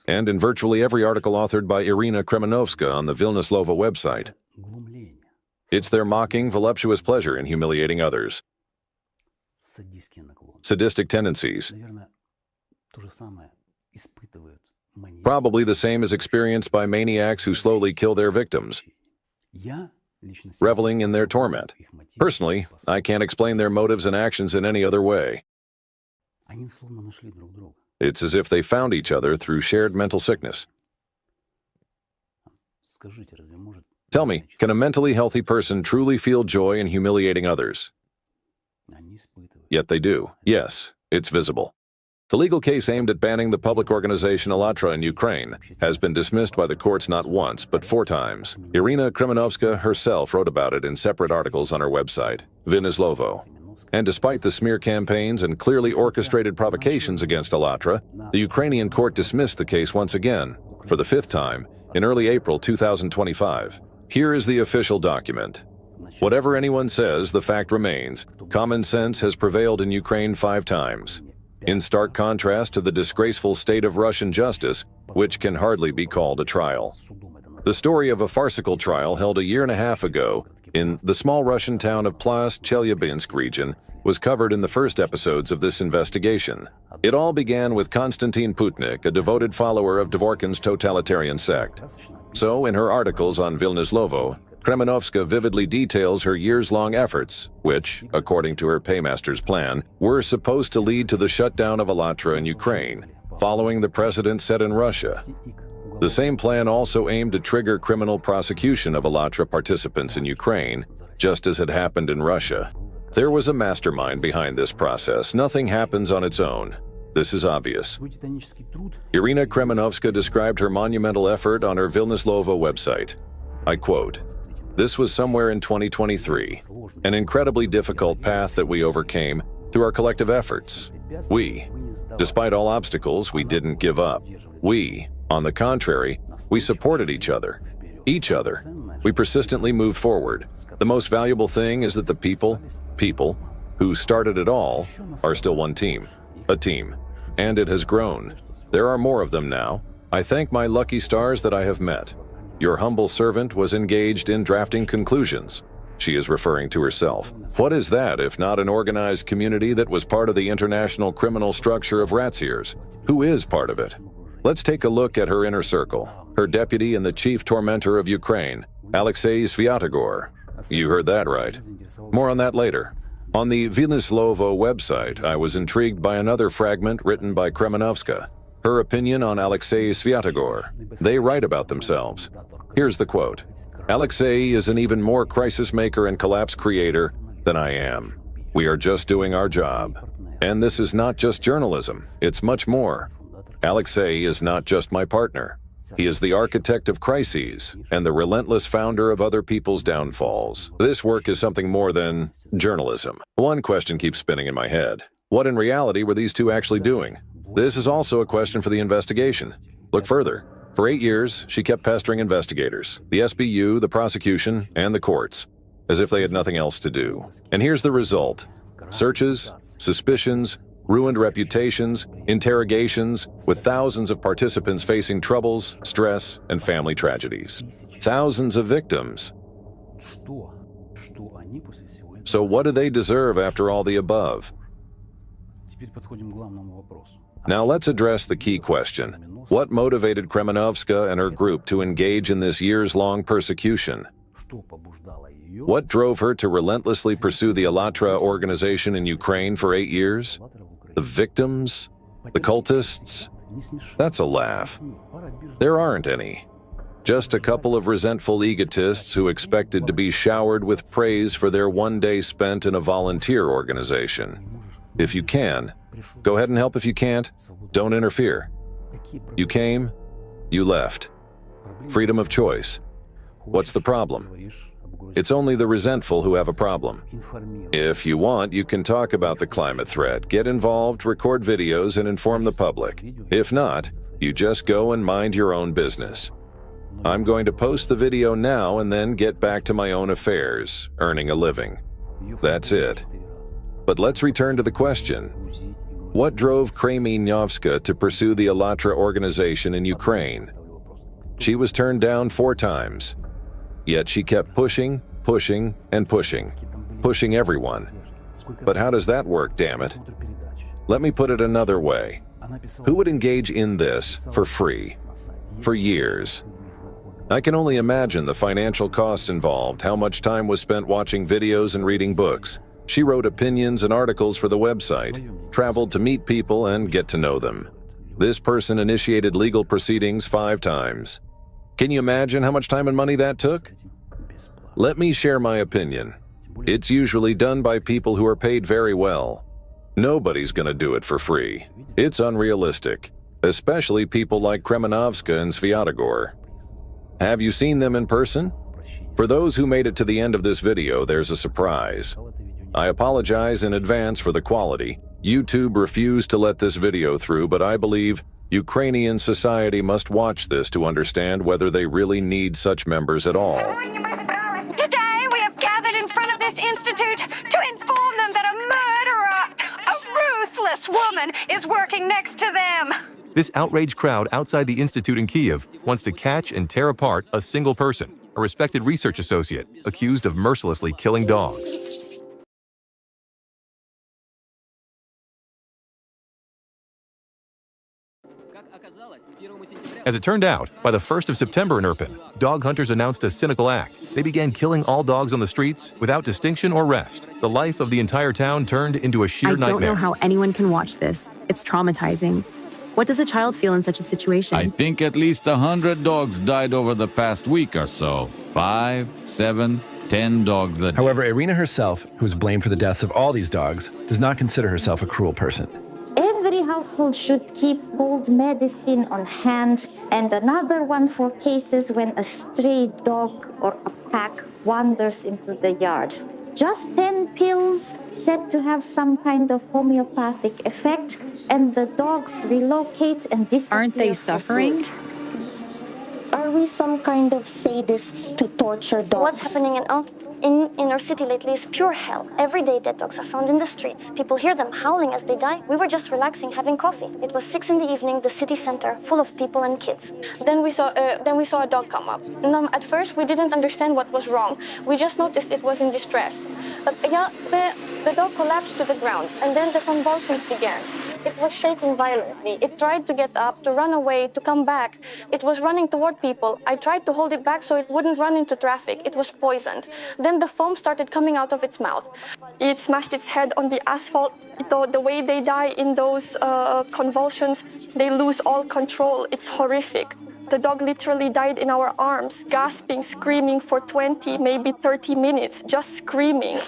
and in virtually every article authored by Iryna Kremenovska on the Vilnius-Lovo website. It's their mocking, voluptuous pleasure in humiliating others. Sadistic tendencies. Probably the same is experienced by maniacs who slowly kill their victims, reveling in their torment. Personally, I can't explain their motives and actions in any other way. It's as if they found each other through shared mental sickness. Tell me, can a mentally healthy person truly feel joy in humiliating others? Yet they do. Yes, it's visible. The legal case aimed at banning the public organization *ALLATRA in Ukraine has been dismissed by the courts not once, but 4 times. Iryna Kremenovska herself wrote about it in separate articles on her website, Vilnius-Lovo. And despite the smear campaigns and clearly orchestrated provocations against *ALLATRA, the Ukrainian court dismissed the case once again, for the 5th time, in early April 2025. Here is the official document. Whatever anyone says, the fact remains. Common sense has prevailed in Ukraine 5 times. In stark contrast to the disgraceful state of Russian justice, which can hardly be called a trial. The story of a farcical trial held a year and a half ago in the small Russian town of Plas Chelyabinsk region was covered in the first episodes of this investigation. It all began with Konstantin Putnik, a devoted follower of Dvorkin's totalitarian sect. So, in her articles on Vilnius-Lovo, Kremenovska vividly details her years-long efforts, which, according to her paymaster's plan, were supposed to lead to the shutdown of Allatra in Ukraine, following the precedent set in Russia. The same plan also aimed to trigger criminal prosecution of Allatra participants in Ukraine, just as had happened in Russia. There was a mastermind behind this process. Nothing happens on its own. This is obvious. Iryna Kremenovska described her monumental effort on her Vilniuslovo website. I quote, "This was somewhere in 2023, an incredibly difficult path that we overcame through our collective efforts. Despite all obstacles, we didn't give up. On the contrary, we supported each other. We persistently moved forward. The most valuable thing is that the people who started it all are still one team, a team. And it has grown. There are more of them now. I thank my lucky stars that I have met. Your humble servant was engaged in drafting conclusions." She is referring to herself. What is that if not an organized community that was part of the international criminal structure of RACIRS? Who is part of it? Let's take a look at her inner circle. Her deputy and the chief tormentor of Ukraine, a.k.a. Sviatogor. You heard that right. More on that later. On the Vilniuslovo website, I was intrigued by another fragment written by Kremenovska. Her opinion on a.k.a. Sviatogor. They write about themselves. Here's the quote. "A.k.a. is an even more crisis maker and collapse creator than I am. We are just doing our job. And this is not just journalism, it's much more. A.k.a. is not just my partner. He is the architect of crises and the relentless founder of other people's downfalls. This work is something more than journalism." One question keeps spinning in my head. What in reality were these two actually doing? This is also a question for the investigation. Look further. For 8 years, she kept pestering investigators, the SBU, the prosecution, and the courts, as if they had nothing else to do. And here's the result. Searches, suspicions, ruined reputations, interrogations, with thousands of participants facing troubles, stress, and family tragedies. Thousands of victims. So what do they deserve after all the above? Now let's address the key question. What motivated Kremenovska and her group to engage in this years-long persecution? What drove her to relentlessly pursue the Allatra organization in Ukraine for 8 years? The victims? The cultists? That's a laugh. There aren't any. Just a couple of resentful egotists who expected to be showered with praise for their one day spent in a volunteer organization. If you can, go ahead and help. If you can't, don't interfere. You came, you left. Freedom of choice. What's the problem? It's only the resentful who have a problem. If you want, you can talk about the climate threat, get involved, record videos, and inform the public. If not, you just go and mind your own business. I'm going to post the video now and then get back to my own affairs, earning a living. That's it. But let's return to the question. What drove Kremenovska to pursue the Allatra organization in Ukraine? She was turned down 4 times. Yet she kept pushing, and pushing everyone. But how does that work, damn it? Let me put it another way. Who would engage in this for free? For years. I can only imagine the financial costs involved, how much time was spent watching videos and reading books. She wrote opinions and articles for the website, traveled to meet people and get to know them. This person initiated legal proceedings 5 times. Can you imagine how much time and money that took? Let me share my opinion. It's usually done by people who are paid very well. Nobody's gonna do it for free. It's unrealistic, especially people like Kremenovska and Sviatogor. Have you seen them in person? For those who made it to the end of this video, there's a surprise. I apologize in advance for the quality. YouTube refused to let this video through, but I believe Ukrainian society must watch this to understand whether they really need such members at all. Today we have gathered in front of this institute to inform them that a murderer, a ruthless woman, is working next to them. This outraged crowd outside the institute in Kiev wants to catch and tear apart a single person, a respected research associate, accused of mercilessly killing dogs. As it turned out, by the 1st of September in Irpin, dog hunters announced a cynical act. They began killing all dogs on the streets without distinction or rest. The life of the entire town turned into a sheer nightmare. I don't know how anyone can watch this. It's traumatizing. What does a child feel in such a situation? I think at least 100 dogs died over the past week or so. 5, 7, 10 dogs that... However, Iryna herself, who is blamed for the deaths of all these dogs, does not consider herself a cruel person. Every household should keep cold medicine on hand, and another one for cases when a stray dog or a pack wanders into the yard. Just 10 pills said to have some kind of homeopathic effect, and the dogs relocate and disappear. Aren't they suffering? Are we some kind of sadists to torture dogs? What's happening in our city lately is pure hell. Every day dead dogs are found in the streets. People hear them howling as they die. We were just relaxing, having coffee. It was 6 in the evening, the city center, full of people and kids. Then we saw a dog come up. And at first we didn't understand what was wrong. We just noticed it was in distress. The dog collapsed to the ground, and then the convulsions began. It was shaking violently. It tried to get up, to run away, to come back. It was running toward people. I tried to hold it back so it wouldn't run into traffic. It was poisoned. Then the foam started coming out of its mouth. It smashed its head on the asphalt. The way they die in those convulsions, they lose all control. It's horrific. The dog literally died in our arms, gasping, screaming for 20, maybe 30 minutes, just screaming.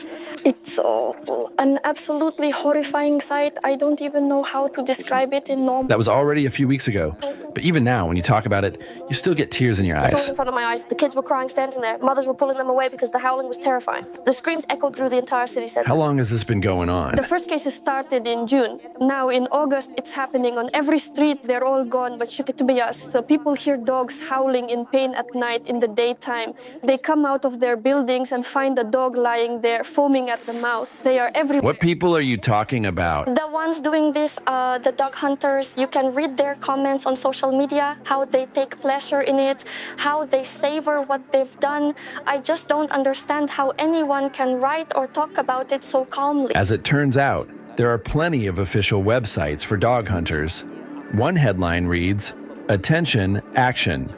It's awful. An absolutely horrifying sight. I don't even know how to describe it in normal. That was already a few weeks ago. But even now, when you talk about it, you still get tears in your It's all eyes. in front of my eyes. The kids were crying standing there. Mothers were pulling them away because the howling was terrifying. The screams echoed through the entire city center. How long has this been going on? The first cases started in June. Now in August, it's happening on every street. They're all gone, but so people hear dogs howling in pain at night in the daytime. They come out of their buildings and find a dog lying there, foaming at the mouth. They are everywhere. What people are you talking about? The ones doing this, the dog hunters, you can read their comments on social media, how they take pleasure in it, how they savor what they've done. I just don't understand how anyone can write or talk about it so calmly. As it turns out, there are plenty of official websites for dog hunters. One headline reads, "Attention, Action."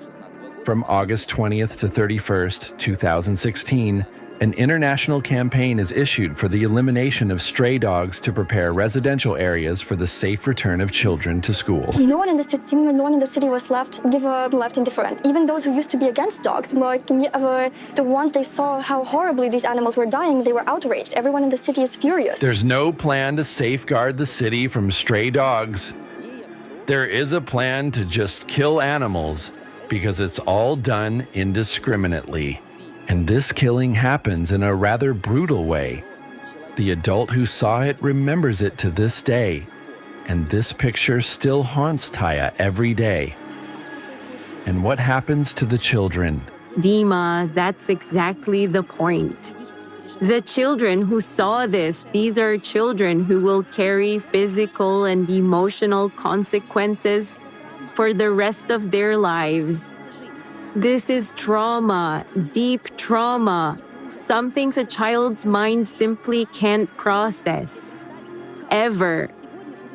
From August 20th to 31st, 2016, an international campaign is issued for the elimination of stray dogs to prepare residential areas for the safe return of children to school. No one in the city was left indifferent. Even those who used to be against dogs, the ones they saw how horribly these animals were dying, they were outraged. Everyone in the city is furious. There's no plan to safeguard the city from stray dogs. There is a plan to just kill animals because it's all done indiscriminately. And this killing happens in a rather brutal way. The adult who saw it remembers it to this day. And this picture still haunts Taya every day. And what happens to the children? Dima, that's exactly the point. The children who saw this, these are children who will carry physical and emotional consequences for the rest of their lives. This is trauma, deep trauma, some things a child's mind simply can't process. Ever.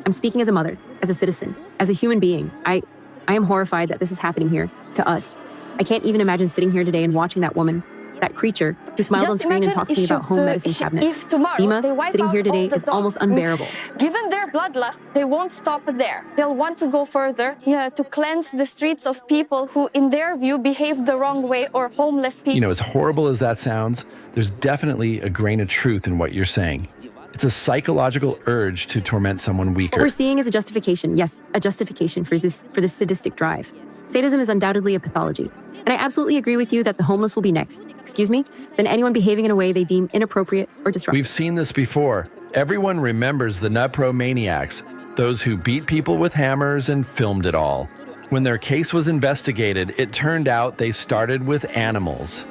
I'm speaking as a mother, as a citizen, as a human being. I am horrified that this is happening here, to us. I can't even imagine sitting here today and watching that woman, that creature, who smiled on screen and talked to me about home medicine cabinets. Dima, sitting here today is almost unbearable. Given their bloodlust, they won't stop there. They'll want to go further, to cleanse the streets of people who, in their view, behaved the wrong way, or homeless people. You know, as horrible as that sounds, there's definitely a grain of truth in what you're saying. It's a psychological urge to torment someone weaker. What we're seeing is a justification, yes, a justification for this sadistic drive. Sadism is undoubtedly a pathology. And I absolutely agree with you that the homeless will be next. Excuse me? Then anyone behaving in a way they deem inappropriate or disruptive. We've seen this before. Everyone remembers the Nutpro maniacs, those who beat people with hammers and filmed it all. When their case was investigated, it turned out they started with animals.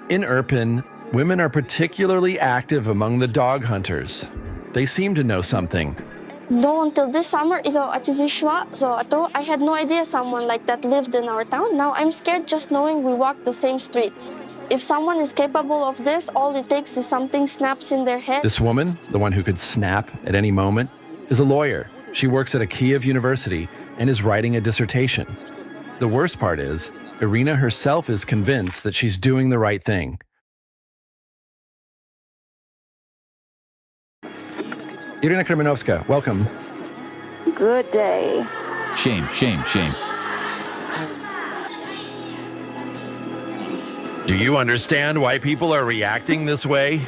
In Irpin, women are particularly active among the dog hunters. They seem to know something. No, until this summer, I had no idea someone like that lived in our town. Now I'm scared just knowing we walk the same streets. If someone is capable of this, all it takes is something snaps in their head. This woman, the one who could snap at any moment, is a lawyer. She works at a Kyiv university, and is writing a dissertation. The worst part is, Iryna herself is convinced that she's doing the right thing. Iryna Kremenovska, welcome. Good day. Shame, shame, shame. Do you understand why people are reacting this way?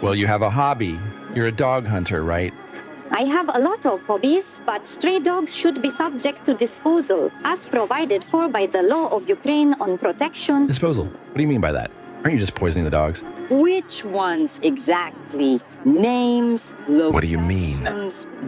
Well, you have a hobby. You're a dog hunter, right? I have a lot of hobbies, but stray dogs should be subject to disposal, as provided for by the law of Ukraine on protection. Disposal? What do you mean by that? Aren't you just poisoning the dogs? Which ones exactly? Names, locations, What do you mean?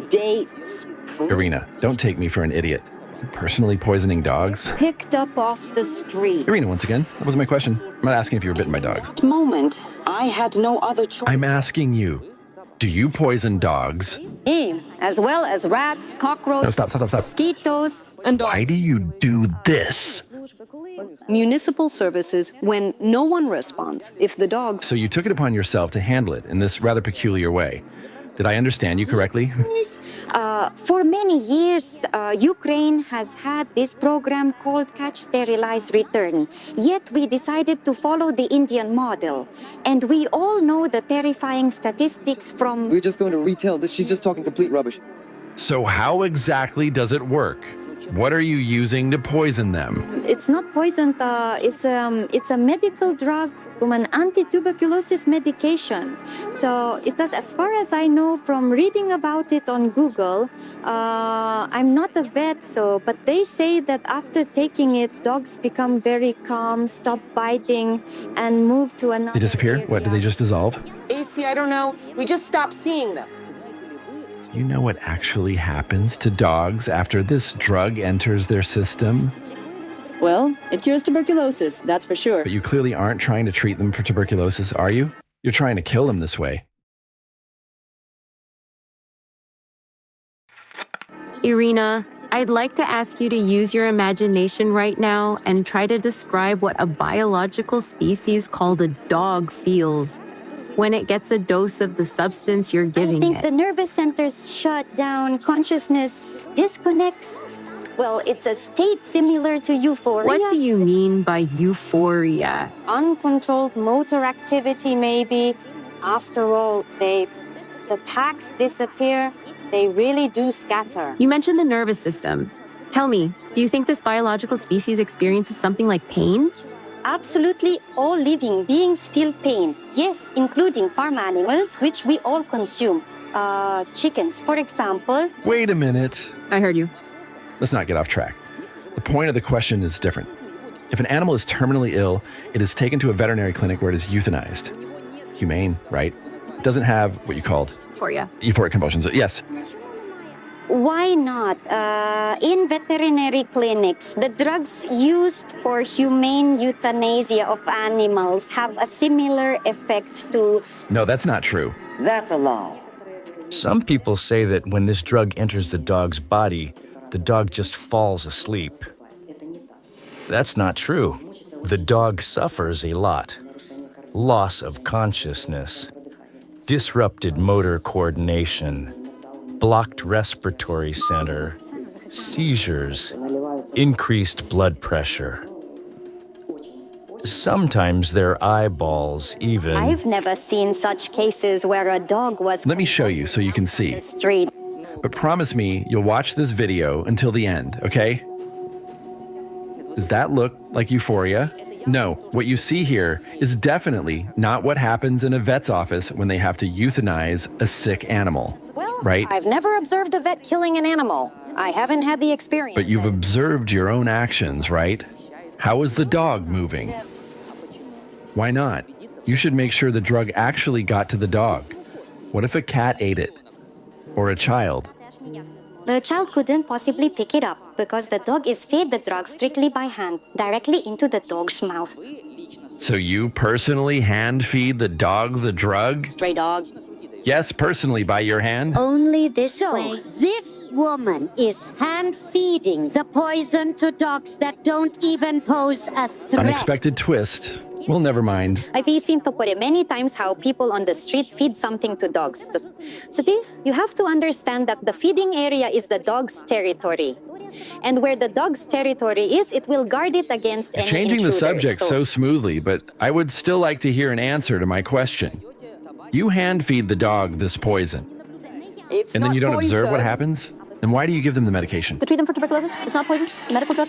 dates, Iryna, don't take me for an idiot. You're personally poisoning dogs? picked up off the street. Iryna, once again, that wasn't my question. I'm not asking if you were bitten by dogs. Moment, I had no other choice. I'm asking you, do you poison dogs? As well as rats, cockroaches, No, stop. mosquitoes, And Why do you do this? municipal services when no one responds. If the dogs... So you took it upon yourself to handle it in this rather peculiar way. Did I understand you correctly? For many years, Ukraine has had this program called Catch, Sterilize, Return. Yet we decided to follow the Indian model. And we all know the terrifying statistics from... We're just going to retell this. She's just talking complete rubbish. So how exactly does it work? What are you using to poison them? It's not poison, it's a medical drug, an anti-tuberculosis medication. So it does, as far as I know from reading about it on Google, I'm not a vet, but they say that after taking it, dogs become very calm, stop biting, and move to another They disappear? area. What, did they just dissolve? AC, I don't know. We just stopped seeing them. You know what actually happens to dogs after this drug enters their system? Well, it cures tuberculosis, that's for sure. But you clearly aren't trying to treat them for tuberculosis, are you? You're trying to kill them this way. Iryna, I'd like to ask you to use your imagination right now and try to describe what a biological species called a dog feels when it gets a dose of the substance you're giving I think it. the nervous centers shut down, consciousness disconnects. Well, it's a state similar to euphoria. What do you mean by euphoria? Uncontrolled motor activity, maybe. After all, the packs disappear. They really do scatter. You mentioned the nervous system. Tell me, do you think this biological species experiences something like pain? Absolutely all living beings feel pain. Yes, including farm animals, which we all consume. Chickens, for example. Wait a minute. I heard you. Let's not get off track. The point of the question is different. If an animal is terminally ill, it is taken to a veterinary clinic where it is euthanized. Humane, right? It doesn't have what you called Euphoria. Euphoric convulsions. Yes. Why not? In veterinary clinics, the drugs used for humane euthanasia of animals have a similar effect to... No, that's not true. That's a lie. Some people say that when this drug enters the dog's body, the dog just falls asleep. That's not true. The dog suffers a lot. Loss of consciousness, disrupted motor coordination, blocked respiratory center, seizures, increased blood pressure. Sometimes their eyeballs even... I've never seen such cases where a dog was... Let me show you so you can see. Street. But promise me you'll watch this video until the end, okay? Does that look like euphoria? No, what you see here is definitely not what happens in a vet's office when they have to euthanize a sick animal, right? I've never observed a vet killing an animal. I haven't had the experience. But you've observed your own actions, right? How is the dog moving? Why not? You should make sure the drug actually got to the dog. What if a cat ate it? Or a child? The child couldn't possibly pick it up because the dog is fed the drug strictly by hand, directly into the dog's mouth. So you personally hand feed the dog the drug? Stray dog. Yes, personally by your hand? Only this way. This woman is hand-feeding the poison to dogs that don't even pose a threat. Unexpected twist. Well, never mind. I've seen many times how people on the street feed something to dogs. So you have to understand that the feeding area is the dog's territory. And where the dog's territory is, it will guard it against any Changing the intruders. subject so smoothly, but I would still like to hear an answer to my question. You hand feed the dog this poison, and then you don't observe what happens? Then why do you give them the medication? To treat them for tuberculosis, it's not poison, it's a medical drug.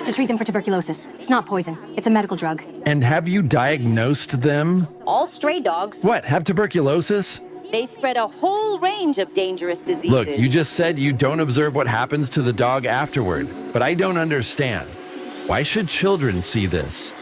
To treat them for tuberculosis, it's not poison, it's a medical drug. And have you diagnosed them? All stray dogs, What, have tuberculosis? they spread a whole range of dangerous diseases. Look, you just said you don't observe what happens to the dog afterward, but I don't understand. Why should children see this?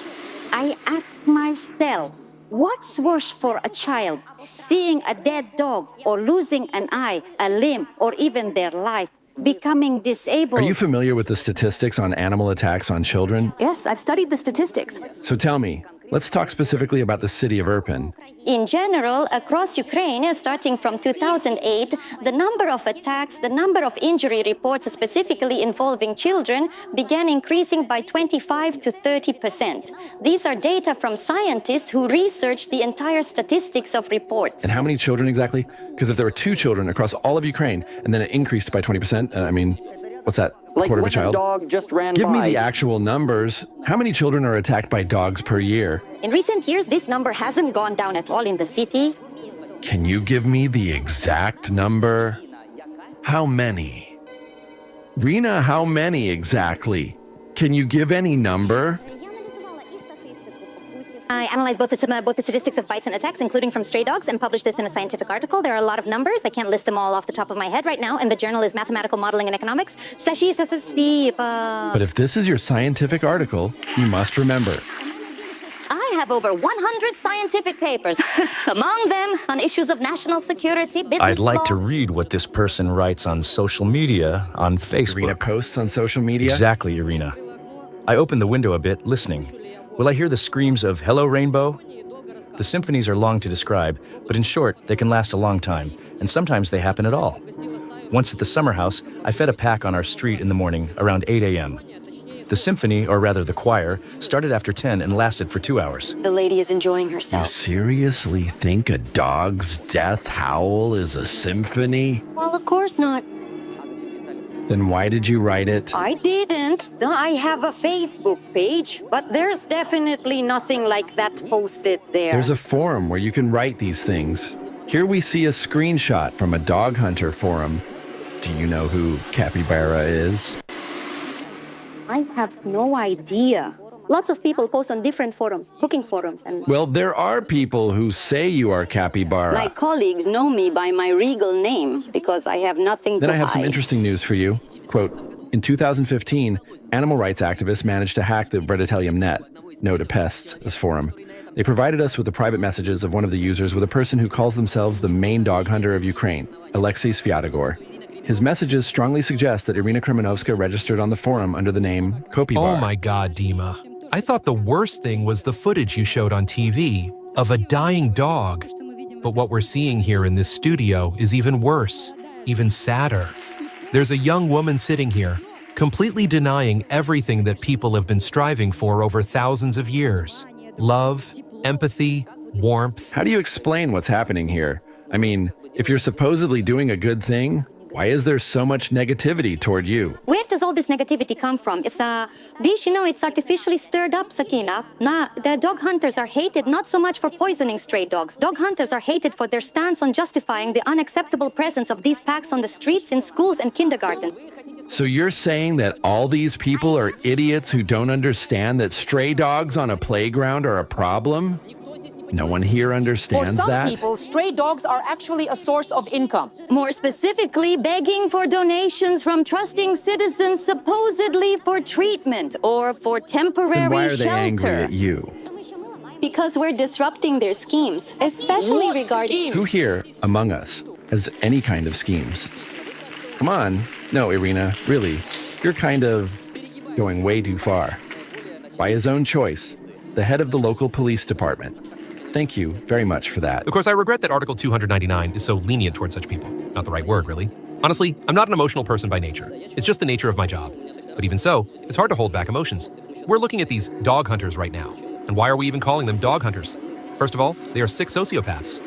I ask myself, what's worse for a child, seeing a dead dog or losing an eye, a limb, or even their life, becoming disabled? Are you familiar with the statistics on animal attacks on children? Yes, I've studied the statistics. So tell me, let's talk specifically about the city of Irpin. In general, across Ukraine, starting from 2008, the number of attacks, the number of injury reports specifically involving children began increasing by 25 to 30%. These are data from scientists who researched the entire statistics of reports. And how many children exactly? Because if there were 2 children across all of Ukraine, and then it increased by 20%, what's that? Like Quarter of a when child? a dog just ran Give me by. the actual numbers. How many children are attacked by dogs per year? In recent years, this number hasn't gone down at all in the city. Can you give me the exact number? How many? Rena, how many exactly? Can you give any number? I analyzed both the statistics of bites and attacks, including from stray dogs, and published this in a scientific article. There are a lot of numbers. I can't list them all off the top of my head right now, and the journal is Mathematical Modeling and Economics. But if this is your scientific article, you must remember. I have over 100 scientific papers, among them on issues of national security, business I'd like law. to read what this person writes on social media, on Facebook. Irina posts on social media? Exactly, Irina. I open the window a bit, listening. Will I hear the screams of "Hello, Rainbow"? The symphonies are long to describe, but in short, they can last a long time, and sometimes they happen at all. Once at the summer house, I fed a pack on our street in the morning around 8 a.m. The symphony, or rather the choir, started after 10 and lasted for 2 hours. The lady is enjoying You herself. seriously think a dog's death howl is a symphony? Well, of course not. Then why did you write it? I didn't. I have a Facebook page, but there's definitely nothing like that posted there. There's a forum where you can write these things. Here we see a screenshot from a dog hunter forum. Do you know who Capybara is? I have no idea. Lots of people post on different forums, cooking forums, and Well, there are people who say you are Capybara. my colleagues know me by my regal name because I have nothing Then to I have hide. some interesting news for you. Quote, in 2015, animal rights activists managed to hack the Bredatellium.net, No to Pests, as forum. They provided us with the private messages of one of the users with a person who calls themselves the main dog hunter of Ukraine, Alexei Sviatogor. His messages strongly suggest that Iryna Kremenovska registered on the forum under the name Kopybar. Oh my God, Dima. I thought the worst thing was the footage you showed on TV of a dying dog. But what we're seeing here in this studio is even worse, even sadder. There's a young woman sitting here, completely denying everything that people have been striving for over thousands of years. Love, empathy, warmth. How do you explain what's happening here? I mean, if you're supposedly doing a good thing, why is there so much negativity toward you? Where does all this negativity come from? It's artificially stirred up, Sakina. The dog hunters are hated not so much for poisoning stray dogs. Dog hunters are hated for their stance on justifying the unacceptable presence of these packs on the streets, in schools, and kindergarten. So you're saying that all these people are idiots who don't understand that stray dogs on a playground are a problem? No one here understands For some that? people, stray dogs are actually a source of income. More specifically, begging for donations from trusting citizens supposedly for treatment or for temporary Then why are they shelter. angry at you? Because we're disrupting their schemes, especially regarding... Who here, among us, has any kind of schemes? Come on. No, Irina, really. You're kind of going way too far. By his own choice, the head of the local police department. Thank you very much for that. Of course, I regret that Article 299 is so lenient towards such people. Not the right word, really. Honestly, I'm not an emotional person by nature. It's just the nature of my job. But even so, it's hard to hold back emotions. We're looking at these dog hunters right now. And why are we even calling them dog hunters? First of all, they are sick sociopaths.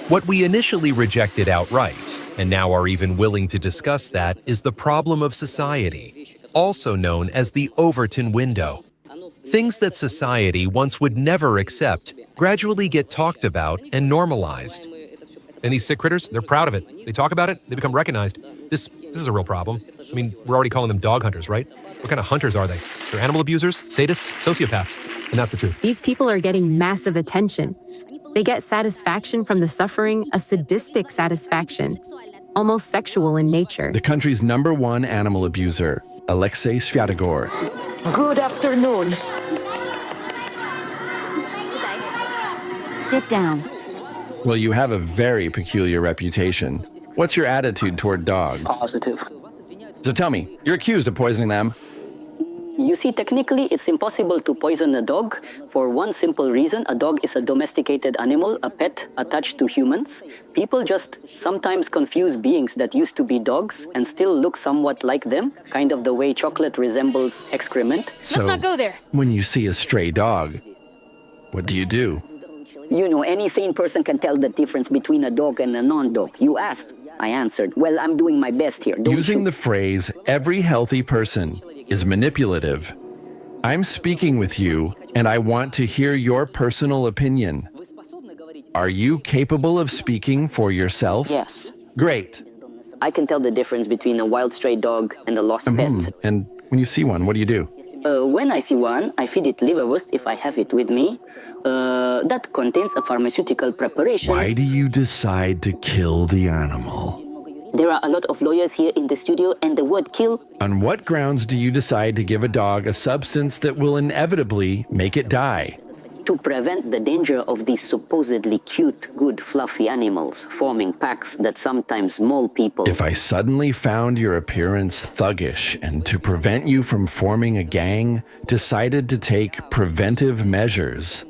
What we initially rejected outright, and now are even willing to discuss that, is the problem of society, also known as the Overton window. Things that society once would never accept gradually get talked about and normalized. And these sick critters, they're proud of it. They talk about it, they become recognized. This is a real problem. I mean, we're already calling them dog hunters, right? What kind of hunters are they? They're animal abusers, sadists, sociopaths. And that's the truth. These people are getting massive attention. They get satisfaction from the suffering, a sadistic satisfaction, almost sexual in nature. The country's #1 animal abuser, Alexei Svyatogor. Good afternoon. Sit down. Well, you have a very peculiar reputation. What's your attitude toward dogs? Positive. So tell me, you're accused of poisoning them. You see, technically, it's impossible to poison a dog for one simple reason. A dog is a domesticated animal, a pet attached to humans. People just sometimes confuse beings that used to be dogs and still look somewhat like them, kind of the way chocolate resembles excrement. So, let's not go there. When you see a stray dog, what do? You know, any sane person can tell the difference between a dog and a non-dog. You asked, I answered. Well, I'm doing my best here. Using the phrase, every healthy person is manipulative. I'm speaking with you, and I want to hear your personal opinion. Are you capable of speaking for yourself? Yes. Great. I can tell the difference between a wild stray dog and a lost pet. And when you see one, what do? When I see one, I feed it liverwurst if I have it with me. That contains a pharmaceutical preparation. Why do you decide to kill the animal? There are a lot of lawyers here in the studio, and the word kill... On what grounds do you decide to give a dog a substance that will inevitably make it die? To prevent the danger of these supposedly cute, good, fluffy animals forming packs that sometimes maul people. If I suddenly found your appearance thuggish and to prevent you from forming a gang, decided to take preventive measures,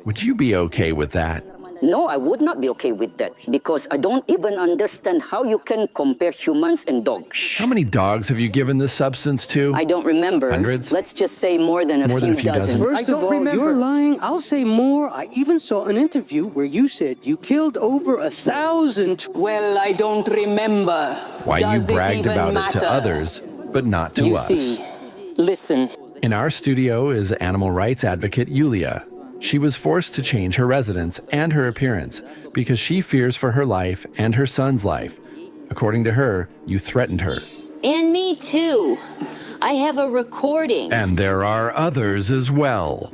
would you be okay with that? No, I would not be okay with that, because I don't even understand how you can compare humans and dogs. How many dogs have you given this substance to? I don't remember. Hundreds? Let's just say more than a few dozen. First of all, you're lying. I'll say more. I even saw an interview where you said you killed over 1,000. Well, I don't remember. Why you bragged about it to others, but not to us. You see, listen. In our studio is animal rights advocate Yulia. She was forced to change her residence and her appearance because she fears for her life and her son's life. According to her, you threatened her. And me too. I have a recording. And there are others as well.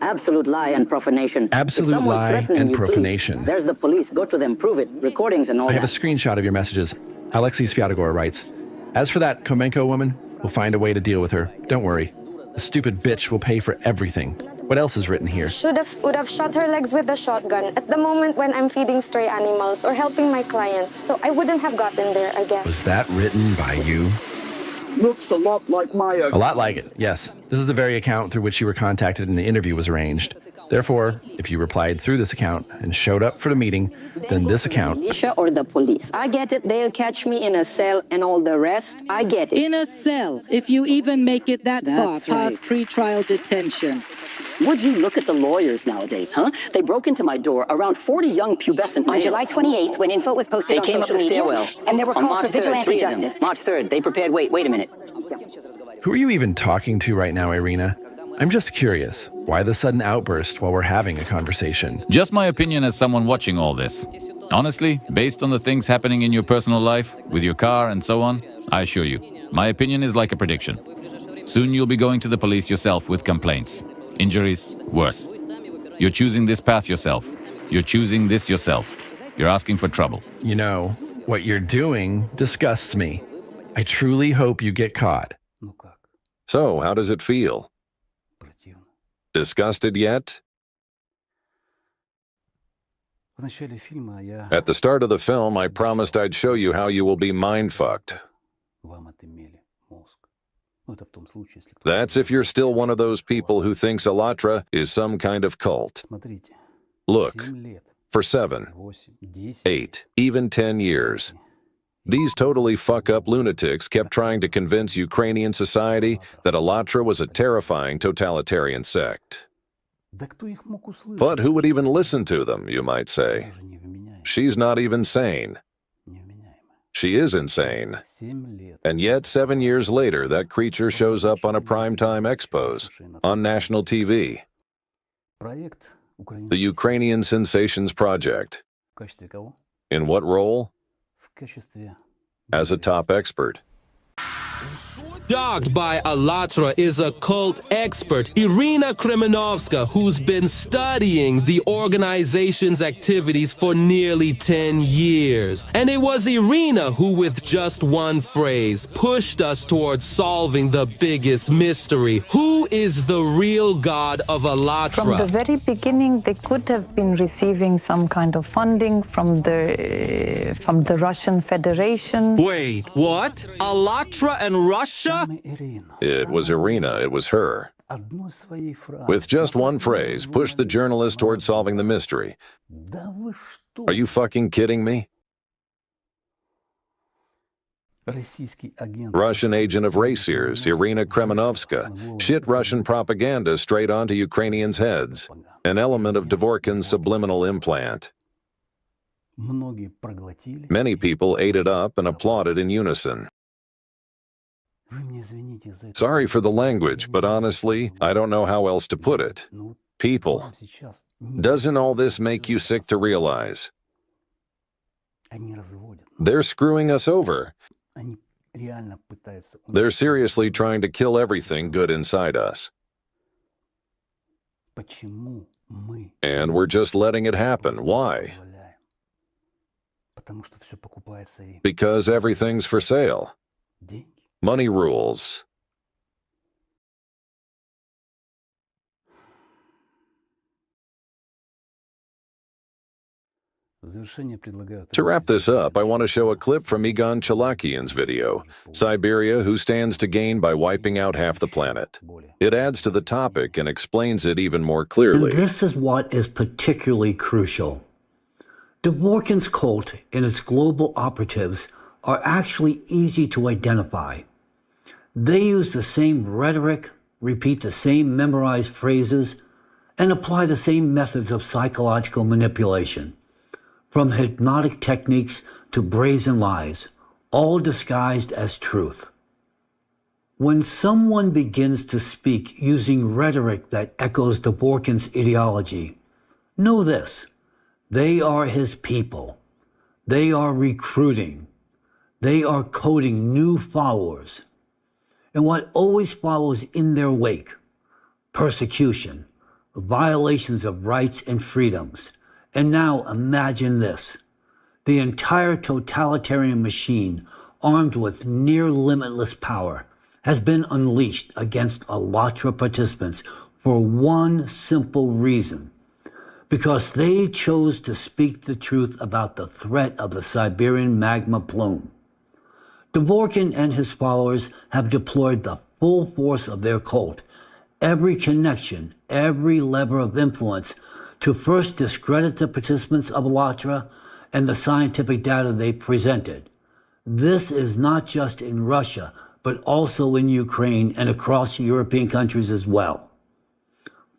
Absolute lie and profanation. Absolute lie and profanation. Please, there's the police. Go to them. Prove it. Recordings and all that. I have a screenshot of your messages. Alexei Svyatogor writes, as for that Komenko woman, we'll find a way to deal with her. Don't worry. The stupid bitch will pay for everything. What else is written here? Would have shot her legs with the shotgun at the moment when I'm feeding stray animals or helping my clients, so I wouldn't have gotten there, I guess. Was that written by you? Looks a lot like my account. A lot like it, yes. This is the very account through which you were contacted and the interview was arranged. Therefore, if you replied through this account and showed up for the meeting, then this account... Or the police. I get it. They'll catch me in a cell and all the rest. I get it. In a cell, if you even make it that far past pre-trial detention. Would you look at the lawyers nowadays, huh? They broke into my door, around 40 young pubescent males. On July 28th, when info was posted on social media, they came up the stairwell. And there were calls for vigilante justice. March 3rd, they prepared, wait a minute. Who are you even talking to right now, Irina? I'm just curious. Why the sudden outburst while we're having a conversation? Just my opinion as someone watching all this. Honestly, based on the things happening in your personal life, with your car and so on, I assure you, my opinion is like a prediction. Soon you'll be going to the police yourself with complaints. Injuries, worse. You're choosing this path yourself. You're choosing this yourself. You're asking for trouble. You know, what you're doing disgusts me. I truly hope you get caught. So, how does it feel? Disgusted yet? At the start of the film, I promised I'd show you how you will be mind-fucked. That's if you're still one of those people who thinks Allatra is some kind of cult. Look, for 7, 8, even 10 years, these totally fuck-up lunatics kept trying to convince Ukrainian society that Allatra was a terrifying totalitarian sect. But who would even listen to them, you might say? She's not even sane. She is insane. And yet, 7 years later, that creature shows up on a primetime expose on national TV. The Ukrainian Sensations Project. In what role? As a top expert. Dogged by Allatra is a cult expert, Iryna Kremenovska, who's been studying the organization's activities for nearly 10 years. And it was Iryna who, with just one phrase, pushed us towards solving the biggest mystery. Who is the real god of Allatra? From the very beginning, they could have been receiving some kind of funding from the Russian Federation. Wait, what? Allatra and Russia? It was Iryna, it was her. With just one phrase, pushed the journalist toward solving the mystery. Are you fucking kidding me? Russian agent of RACIRS, Iryna Kremenovska, shit Russian propaganda straight onto Ukrainians' heads, an element of Dvorkin's subliminal implant. Many people ate it up and applauded in unison. Sorry for the language, but honestly, I don't know how else to put it. People, doesn't all this make you sick to realize? They're screwing us over. They're seriously trying to kill everything good inside us. And we're just letting it happen. Why? Because everything's for sale. Money rules. To wrap this up, I want to show a clip from Igor Chalakian's video, Siberia Who Stands to Gain by Wiping Out Half the Planet. It adds to the topic and explains it even more clearly. And this is what is particularly crucial. Dvorkin's cult and its global operatives are actually easy to identify. They use the same rhetoric, repeat the same memorized phrases, and apply the same methods of psychological manipulation, from hypnotic techniques to brazen lies, all disguised as truth. When someone begins to speak using rhetoric that echoes Dvorkin's ideology, know this: they are his people. They are recruiting. They are coding new followers. And what always follows in their wake: persecution, violations of rights and freedoms. And now imagine this: the entire totalitarian machine, armed with near limitless power, has been unleashed against Allatra participants for one simple reason: because they chose to speak the truth about the threat of the Siberian magma plume. Dvorkin and his followers have deployed the full force of their cult, every connection, every lever of influence, to first discredit the participants of Allatra and the scientific data they presented. This is not just in Russia, but also in Ukraine and across European countries as well.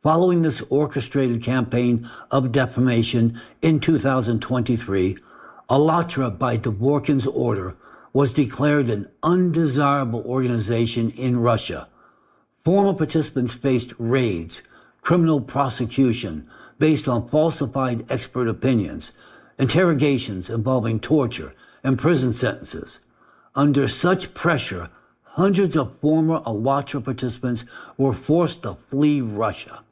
Following this orchestrated campaign of defamation in 2023, Allatra, by Dvorkin's order, was declared an undesirable organization in Russia. Former participants faced raids, criminal prosecution based on falsified expert opinions, interrogations involving torture, and prison sentences. Under such pressure, hundreds of former Allatra participants were forced to flee Russia.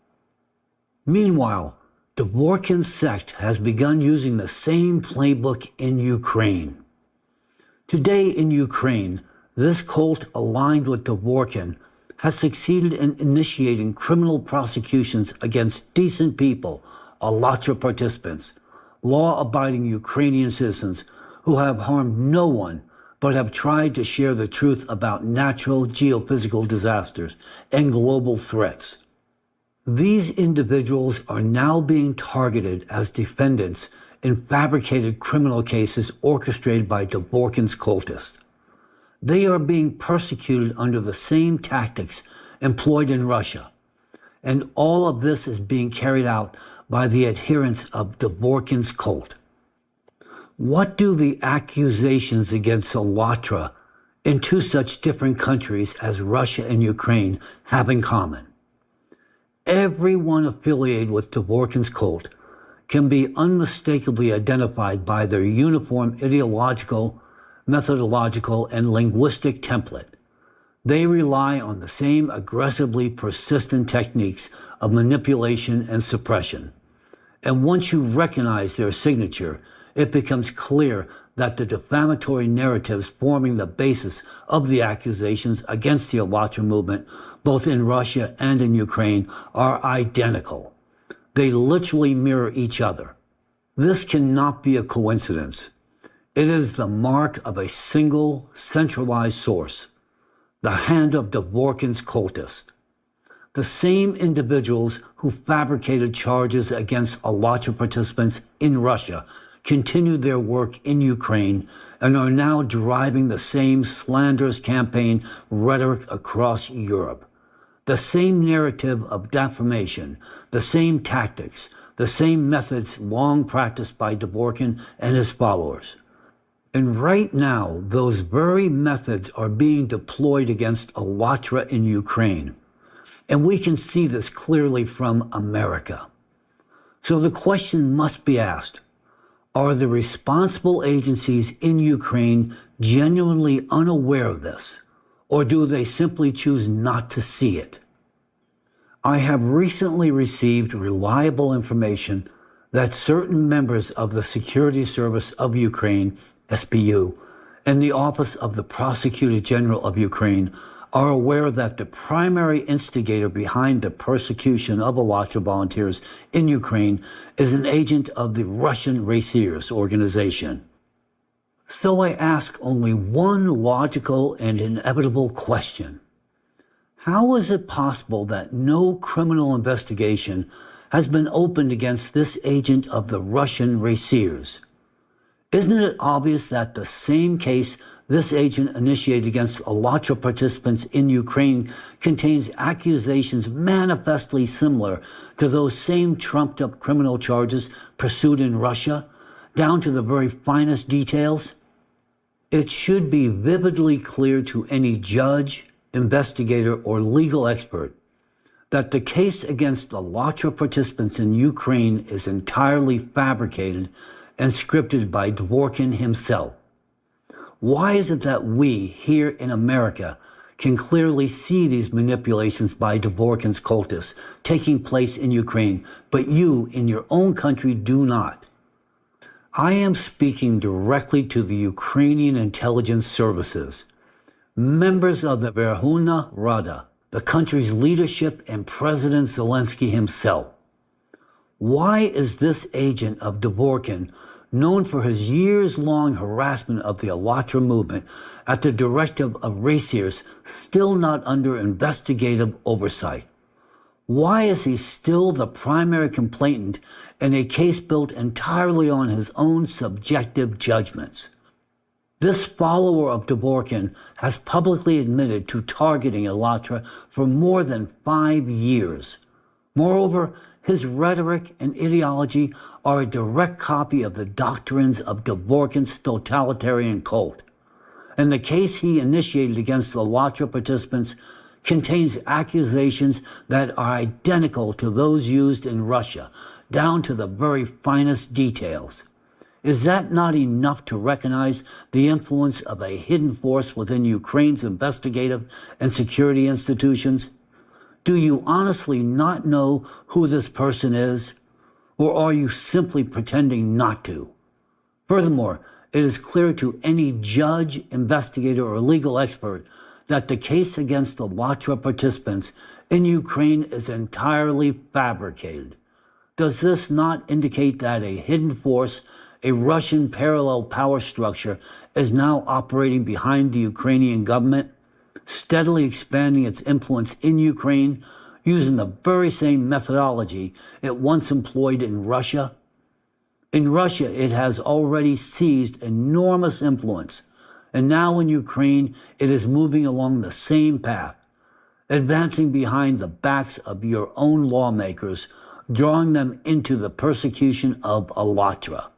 Meanwhile, Dvorkin's sect has begun using the same playbook in Ukraine. Today in Ukraine, this cult aligned with Dvorkin has succeeded in initiating criminal prosecutions against decent people, Allatra participants, law-abiding Ukrainian citizens who have harmed no one but have tried to share the truth about natural geophysical disasters and global threats. These individuals are now being targeted as defendants in fabricated criminal cases orchestrated by Dvorkin's cultists. They are being persecuted under the same tactics employed in Russia. And all of this is being carried out by the adherents of Dvorkin's cult. What do the accusations against Alatra in two such different countries as Russia and Ukraine have in common? Everyone affiliated with Dvorkin's cult can be unmistakably identified by their uniform ideological, methodological, and linguistic template. They rely on the same aggressively persistent techniques of manipulation and suppression. And once you recognize their signature, it becomes clear that the defamatory narratives forming the basis of the accusations against the Alatra movement, both in Russia and in Ukraine, are identical. They literally mirror each other. This cannot be a coincidence. It is the mark of a single, centralized source, the hand of Dvorkin's cultists. The same individuals who fabricated charges against Alatra participants in Russia continued their work in Ukraine and are now driving the same slanderous campaign rhetoric across Europe. The same narrative of defamation, the same tactics, the same methods long practiced by Dvorkin and his followers. And right now, those very methods are being deployed against Alatra in Ukraine. And we can see this clearly from America. So the question must be asked, are the responsible agencies in Ukraine genuinely unaware of this, or do they simply choose not to see it? I have recently received reliable information that certain members of the Security Service of Ukraine, SBU, and the Office of the Prosecutor General of Ukraine are aware that the primary instigator behind the persecution of Alatra volunteers in Ukraine is an agent of the Russian RACIRS organization. So I ask only one logical and inevitable question. How is it possible that no criminal investigation has been opened against this agent of the Russian RACIRS? Isn't it obvious that the same case this agent initiated against Alatra participants in Ukraine contains accusations manifestly similar to those same trumped-up criminal charges pursued in Russia, down to the very finest details? It should be vividly clear to any judge, investigator, or legal expert that the case against Alatra participants in Ukraine is entirely fabricated and scripted by Dvorkin himself. Why is it that we, here in America, can clearly see these manipulations by Dvorkin's cultists taking place in Ukraine, but you, in your own country, do not? I am speaking directly to the Ukrainian intelligence services, members of the Verkhovna Rada, the country's leadership, and President Zelensky himself. Why is this agent of Dvorkin, known for his years-long harassment of the Alatra movement at the directive of RACIRS, still not under investigative oversight? Why is he still the primary complainant in a case built entirely on his own subjective judgments? This follower of Dvorkin has publicly admitted to targeting Alatra for more than 5 years. Moreover, his rhetoric and ideology are a direct copy of the doctrines of Dvorkin's totalitarian cult. And the case he initiated against Alatra participants contains accusations that are identical to those used in Russia, down to the very finest details. Is that not enough to recognize the influence of a hidden force within Ukraine's investigative and security institutions? Do you honestly not know who this person is? Or are you simply pretending not to? Furthermore, it is clear to any judge, investigator, or legal expert that the case against the Alatra participants in Ukraine is entirely fabricated. Does this not indicate that a hidden force, a Russian parallel power structure, is now operating behind the Ukrainian government, steadily expanding its influence in Ukraine, using the very same methodology it once employed in Russia? In Russia, it has already seized enormous influence, and now in Ukraine, it is moving along the same path. advancing behind the backs of your own lawmakers, drawing them into the persecution of *Allatra.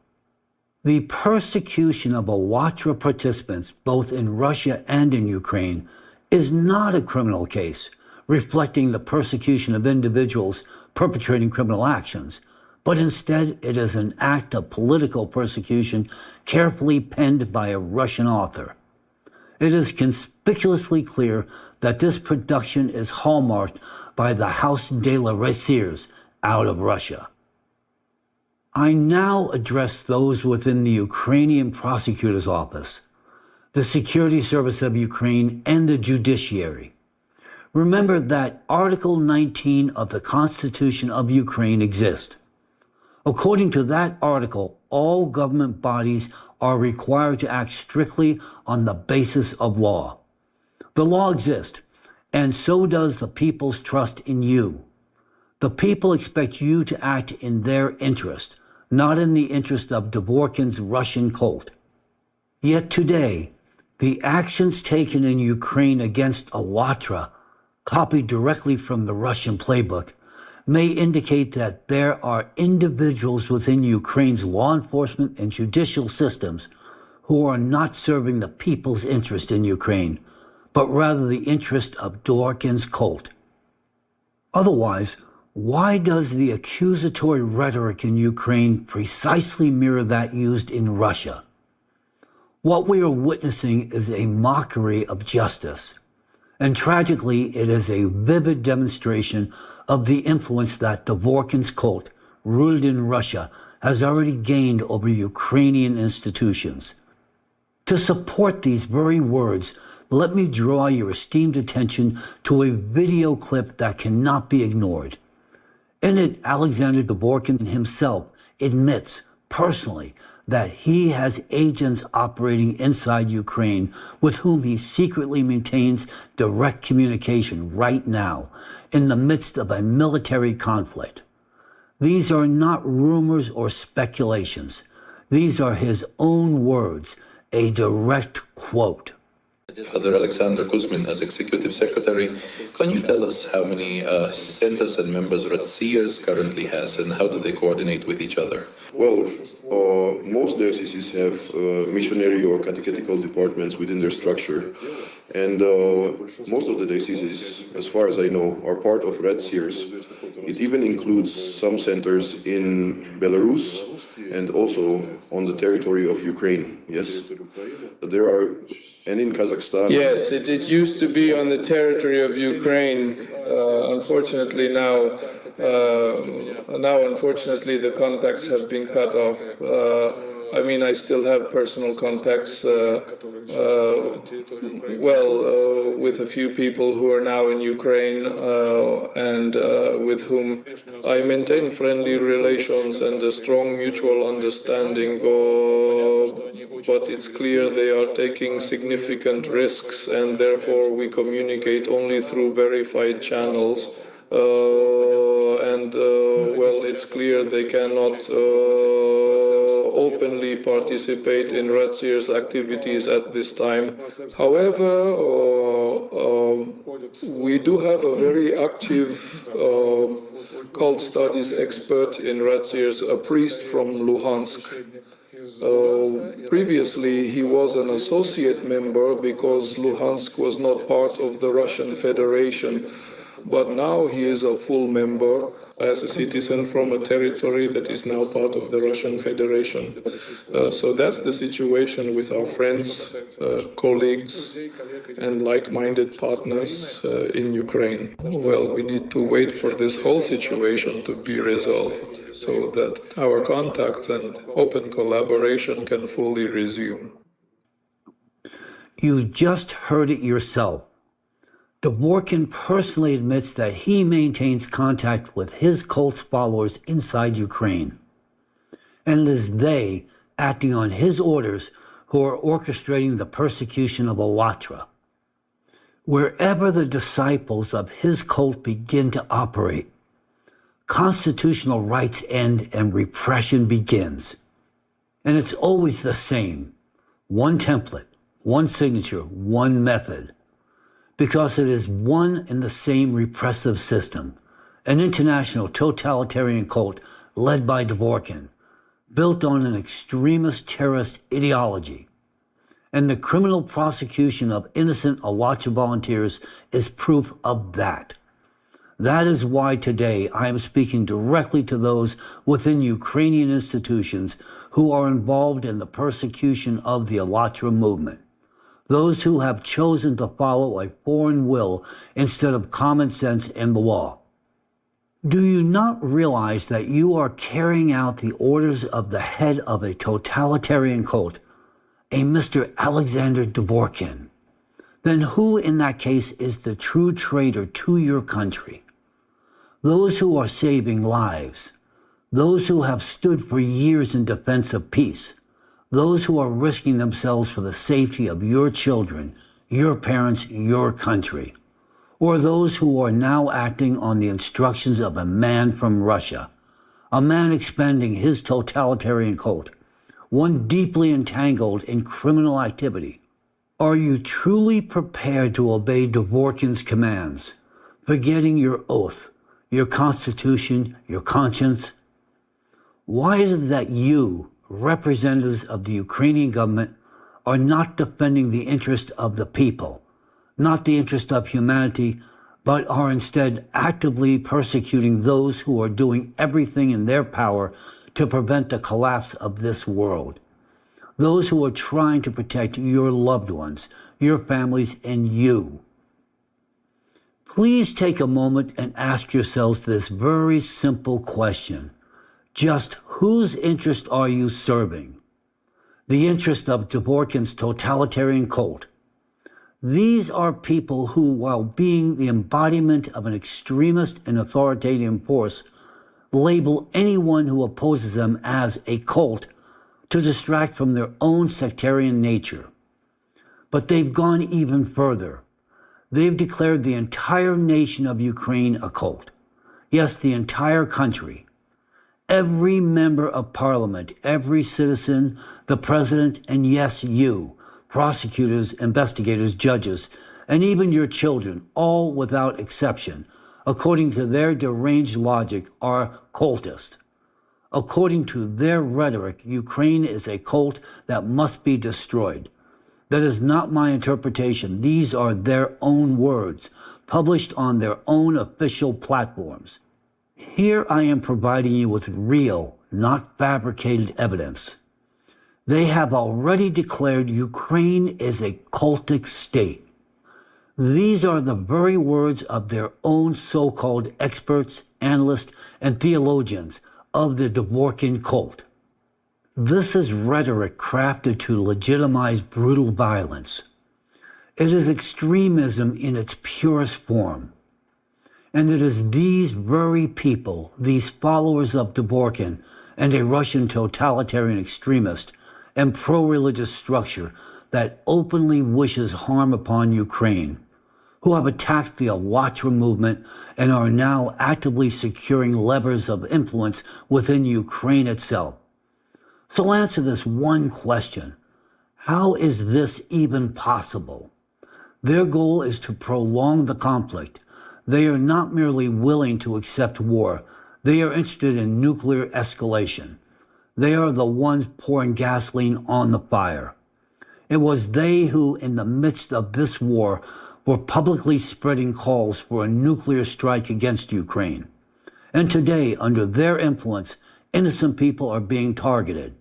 The persecution of *Allatra participants, both in Russia and in Ukraine, is not a criminal case, reflecting the persecution of individuals perpetrating criminal actions, but instead it is an act of political persecution carefully penned by a Russian author. It is conspicuously clear that this production is hallmarked by the House de la RACIRS out of Russia. I now address those within the Ukrainian Prosecutor's Office, the Security Service of Ukraine, and the judiciary. Remember that Article 19 of the Constitution of Ukraine exists. According to that article, all government bodies are required to act strictly on the basis of law. The law exists, and so does the people's trust in you. The people expect you to act in their interest, not in the interest of Dvorkin's Russian cult. Yet today, the actions taken in Ukraine against *Allatra, copied directly from the Russian playbook, may indicate that there are individuals within Ukraine's law enforcement and judicial systems who are not serving the people's interest in Ukraine, but rather the interest of Dvorkin's cult. Otherwise, why does the accusatory rhetoric in Ukraine precisely mirror that used in Russia? What we are witnessing is a mockery of justice. And tragically, it is a vivid demonstration of the influence that Dvorkin's cult, rooted in Russia, has already gained over Ukrainian institutions. To support these very words, let me draw your esteemed attention to a video clip that cannot be ignored. In it, Alexander Dvorkin himself admits personally that he has agents operating inside Ukraine with whom he secretly maintains direct communication right now in the midst of a military conflict. These are not rumors or speculations. These are his own words, a direct quote. Father Alexander Kuzmin, as Executive Secretary, can you tell us how many centers and members RACIRS currently has, and how do they coordinate with each other? Well, most dioceses have missionary or catechetical departments within their structure, and most of the dioceses, as far as I know, are part of RACIRS. It even includes some centers in Belarus and also on the territory of Ukraine, yes? There are, and in Kazakhstan. Yes, it used to be on the territory of Ukraine. Unfortunately unfortunately, the contacts have been cut off. I mean, I still have personal contacts, with a few people who are now in Ukraine and with whom I maintain friendly relations and a strong mutual understanding. But it's clear they are taking significant risks, and therefore we communicate only through verified channels. It's clear they cannot openly participate in RACIRS activities at this time. However, we do have a very active cult studies expert in RACIRS, a priest from Luhansk. Previously, he was an associate member because Luhansk was not part of the Russian Federation. But now he is a full member as a citizen from a territory that is now part of the Russian Federation. So that's the situation with our friends, colleagues, and like-minded partners in Ukraine. Well, we need to wait for this whole situation to be resolved so that our contact and open collaboration can fully resume. You just heard it yourself. Dvorkin personally admits that he maintains contact with his cult's followers inside Ukraine. And it is they, acting on his orders, who are orchestrating the persecution of *Allatra. Wherever the disciples of his cult begin to operate, constitutional rights end and repression begins. And it's always the same. One template, one signature, one method. because it is one and the same repressive system, an international totalitarian cult led by Dvorkin, built on an extremist terrorist ideology. And the criminal prosecution of innocent Alachua volunteers is proof of that. That is why today I am speaking directly to those within Ukrainian institutions who are involved in the persecution of the Alachua movement. Those who have chosen to follow a foreign will instead of common sense and the law. Do you not realize that you are carrying out the orders of the head of a totalitarian cult, a Mr. Alexander Dvorkin? Then who in that case is the true traitor to your country? Those who are saving lives, those who have stood for years in defense of peace, those who are risking themselves for the safety of your children, your parents, your country, or those who are now acting on the instructions of a man from Russia, a man expanding his totalitarian cult, one deeply entangled in criminal activity. Are you truly prepared to obey Dvorkin's commands, forgetting your oath, your constitution, your conscience? Why is it that you, representatives of the Ukrainian government, are not defending the interest of the people, not the interest of humanity, but are instead actively persecuting those who are doing everything in their power to prevent the collapse of this world? Those who are trying to protect your loved ones, your families, and you. Please take a moment and ask yourselves this very simple question. Just whose interest are you serving? The interest of Dvorkin's totalitarian cult. These are people who, while being the embodiment of an extremist and authoritarian force, label anyone who opposes them as a cult to distract from their own sectarian nature. But they've gone even further. They've declared the entire nation of Ukraine a cult. Yes, the entire country. Every member of parliament, every citizen, the president, and yes, you, prosecutors, investigators, judges, and even your children, all without exception, according to their deranged logic, are cultist. According to their rhetoric, Ukraine is a cult that must be destroyed. That is not my interpretation. These are their own words, published on their own official platforms. Here I am providing you with real, not fabricated evidence. They have already declared Ukraine is a cultic state. These are the very words of their own so-called experts, analysts, and theologians of the Dvorkin cult. This is rhetoric crafted to legitimize brutal violence. It is extremism in its purest form. And it is these very people, these followers of Dvorkin and a Russian totalitarian extremist and pro-religious structure that openly wishes harm upon Ukraine, who have attacked the Alachua movement and are now actively securing levers of influence within Ukraine itself. So answer this one question. How is this even possible? Their goal is to prolong the conflict. They are not merely willing to accept war. They are interested in nuclear escalation. They are the ones pouring gasoline on the fire. It was they who, in the midst of this war, were publicly spreading calls for a nuclear strike against Ukraine. And today, under their influence, innocent people are being targeted.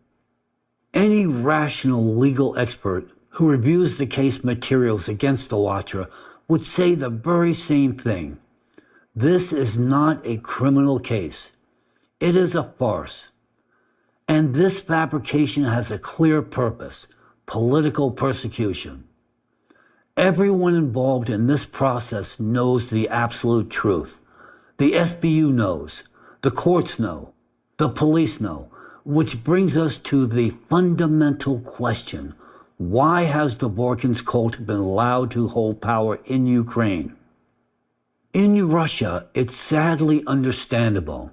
Any rational legal expert who reviews the case materials against Alachua would say the very same thing. This is not a criminal case. It is a farce. And this fabrication has a clear purpose: political persecution. Everyone involved in this process knows the absolute truth. The SBU knows, the courts know, the police know, which brings us to the fundamental question: why has Dvorkin's cult been allowed to hold power in Ukraine? In Russia, it's sadly understandable.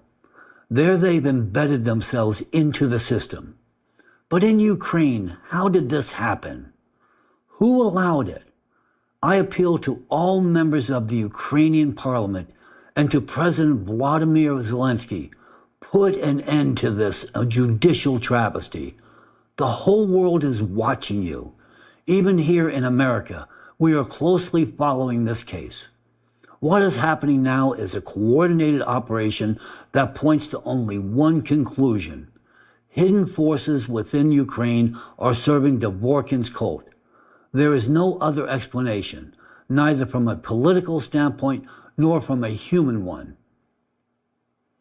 There they've embedded themselves into the system. But in Ukraine, how did this happen? Who allowed it? I appeal to all members of the Ukrainian parliament and to President Vladimir Zelensky, put an end to this judicial travesty. The whole world is watching you. Even here in America, we are closely following this case. What is happening now is a coordinated operation that points to only one conclusion. Hidden forces within Ukraine are serving Dvorkin's cult. There is no other explanation, neither from a political standpoint nor from a human one.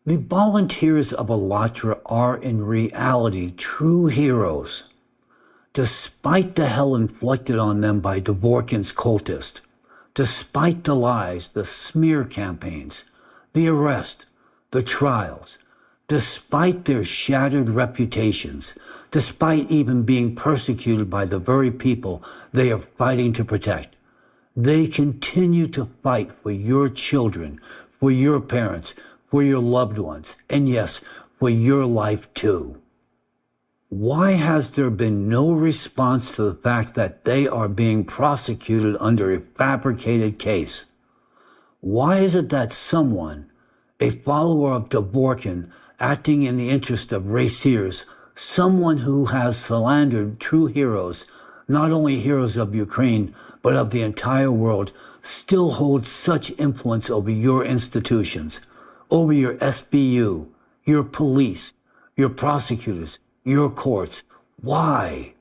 The volunteers of Allatra are in reality true heroes. Despite the hell inflicted on them by Dvorkin's cultists, despite the lies, the smear campaigns, the arrest, the trials, despite their shattered reputations, despite even being persecuted by the very people they are fighting to protect, they continue to fight for your children, for your parents, for your loved ones, and yes, for your life too. Why has there been no response to the fact that they are being prosecuted under a fabricated case? Why is it that someone, a follower of Dvorkin, acting in the interest of RACIRS, someone who has slandered true heroes, not only heroes of Ukraine, but of the entire world, still holds such influence over your institutions, over your SBU, your police, your prosecutors, your courts? Why?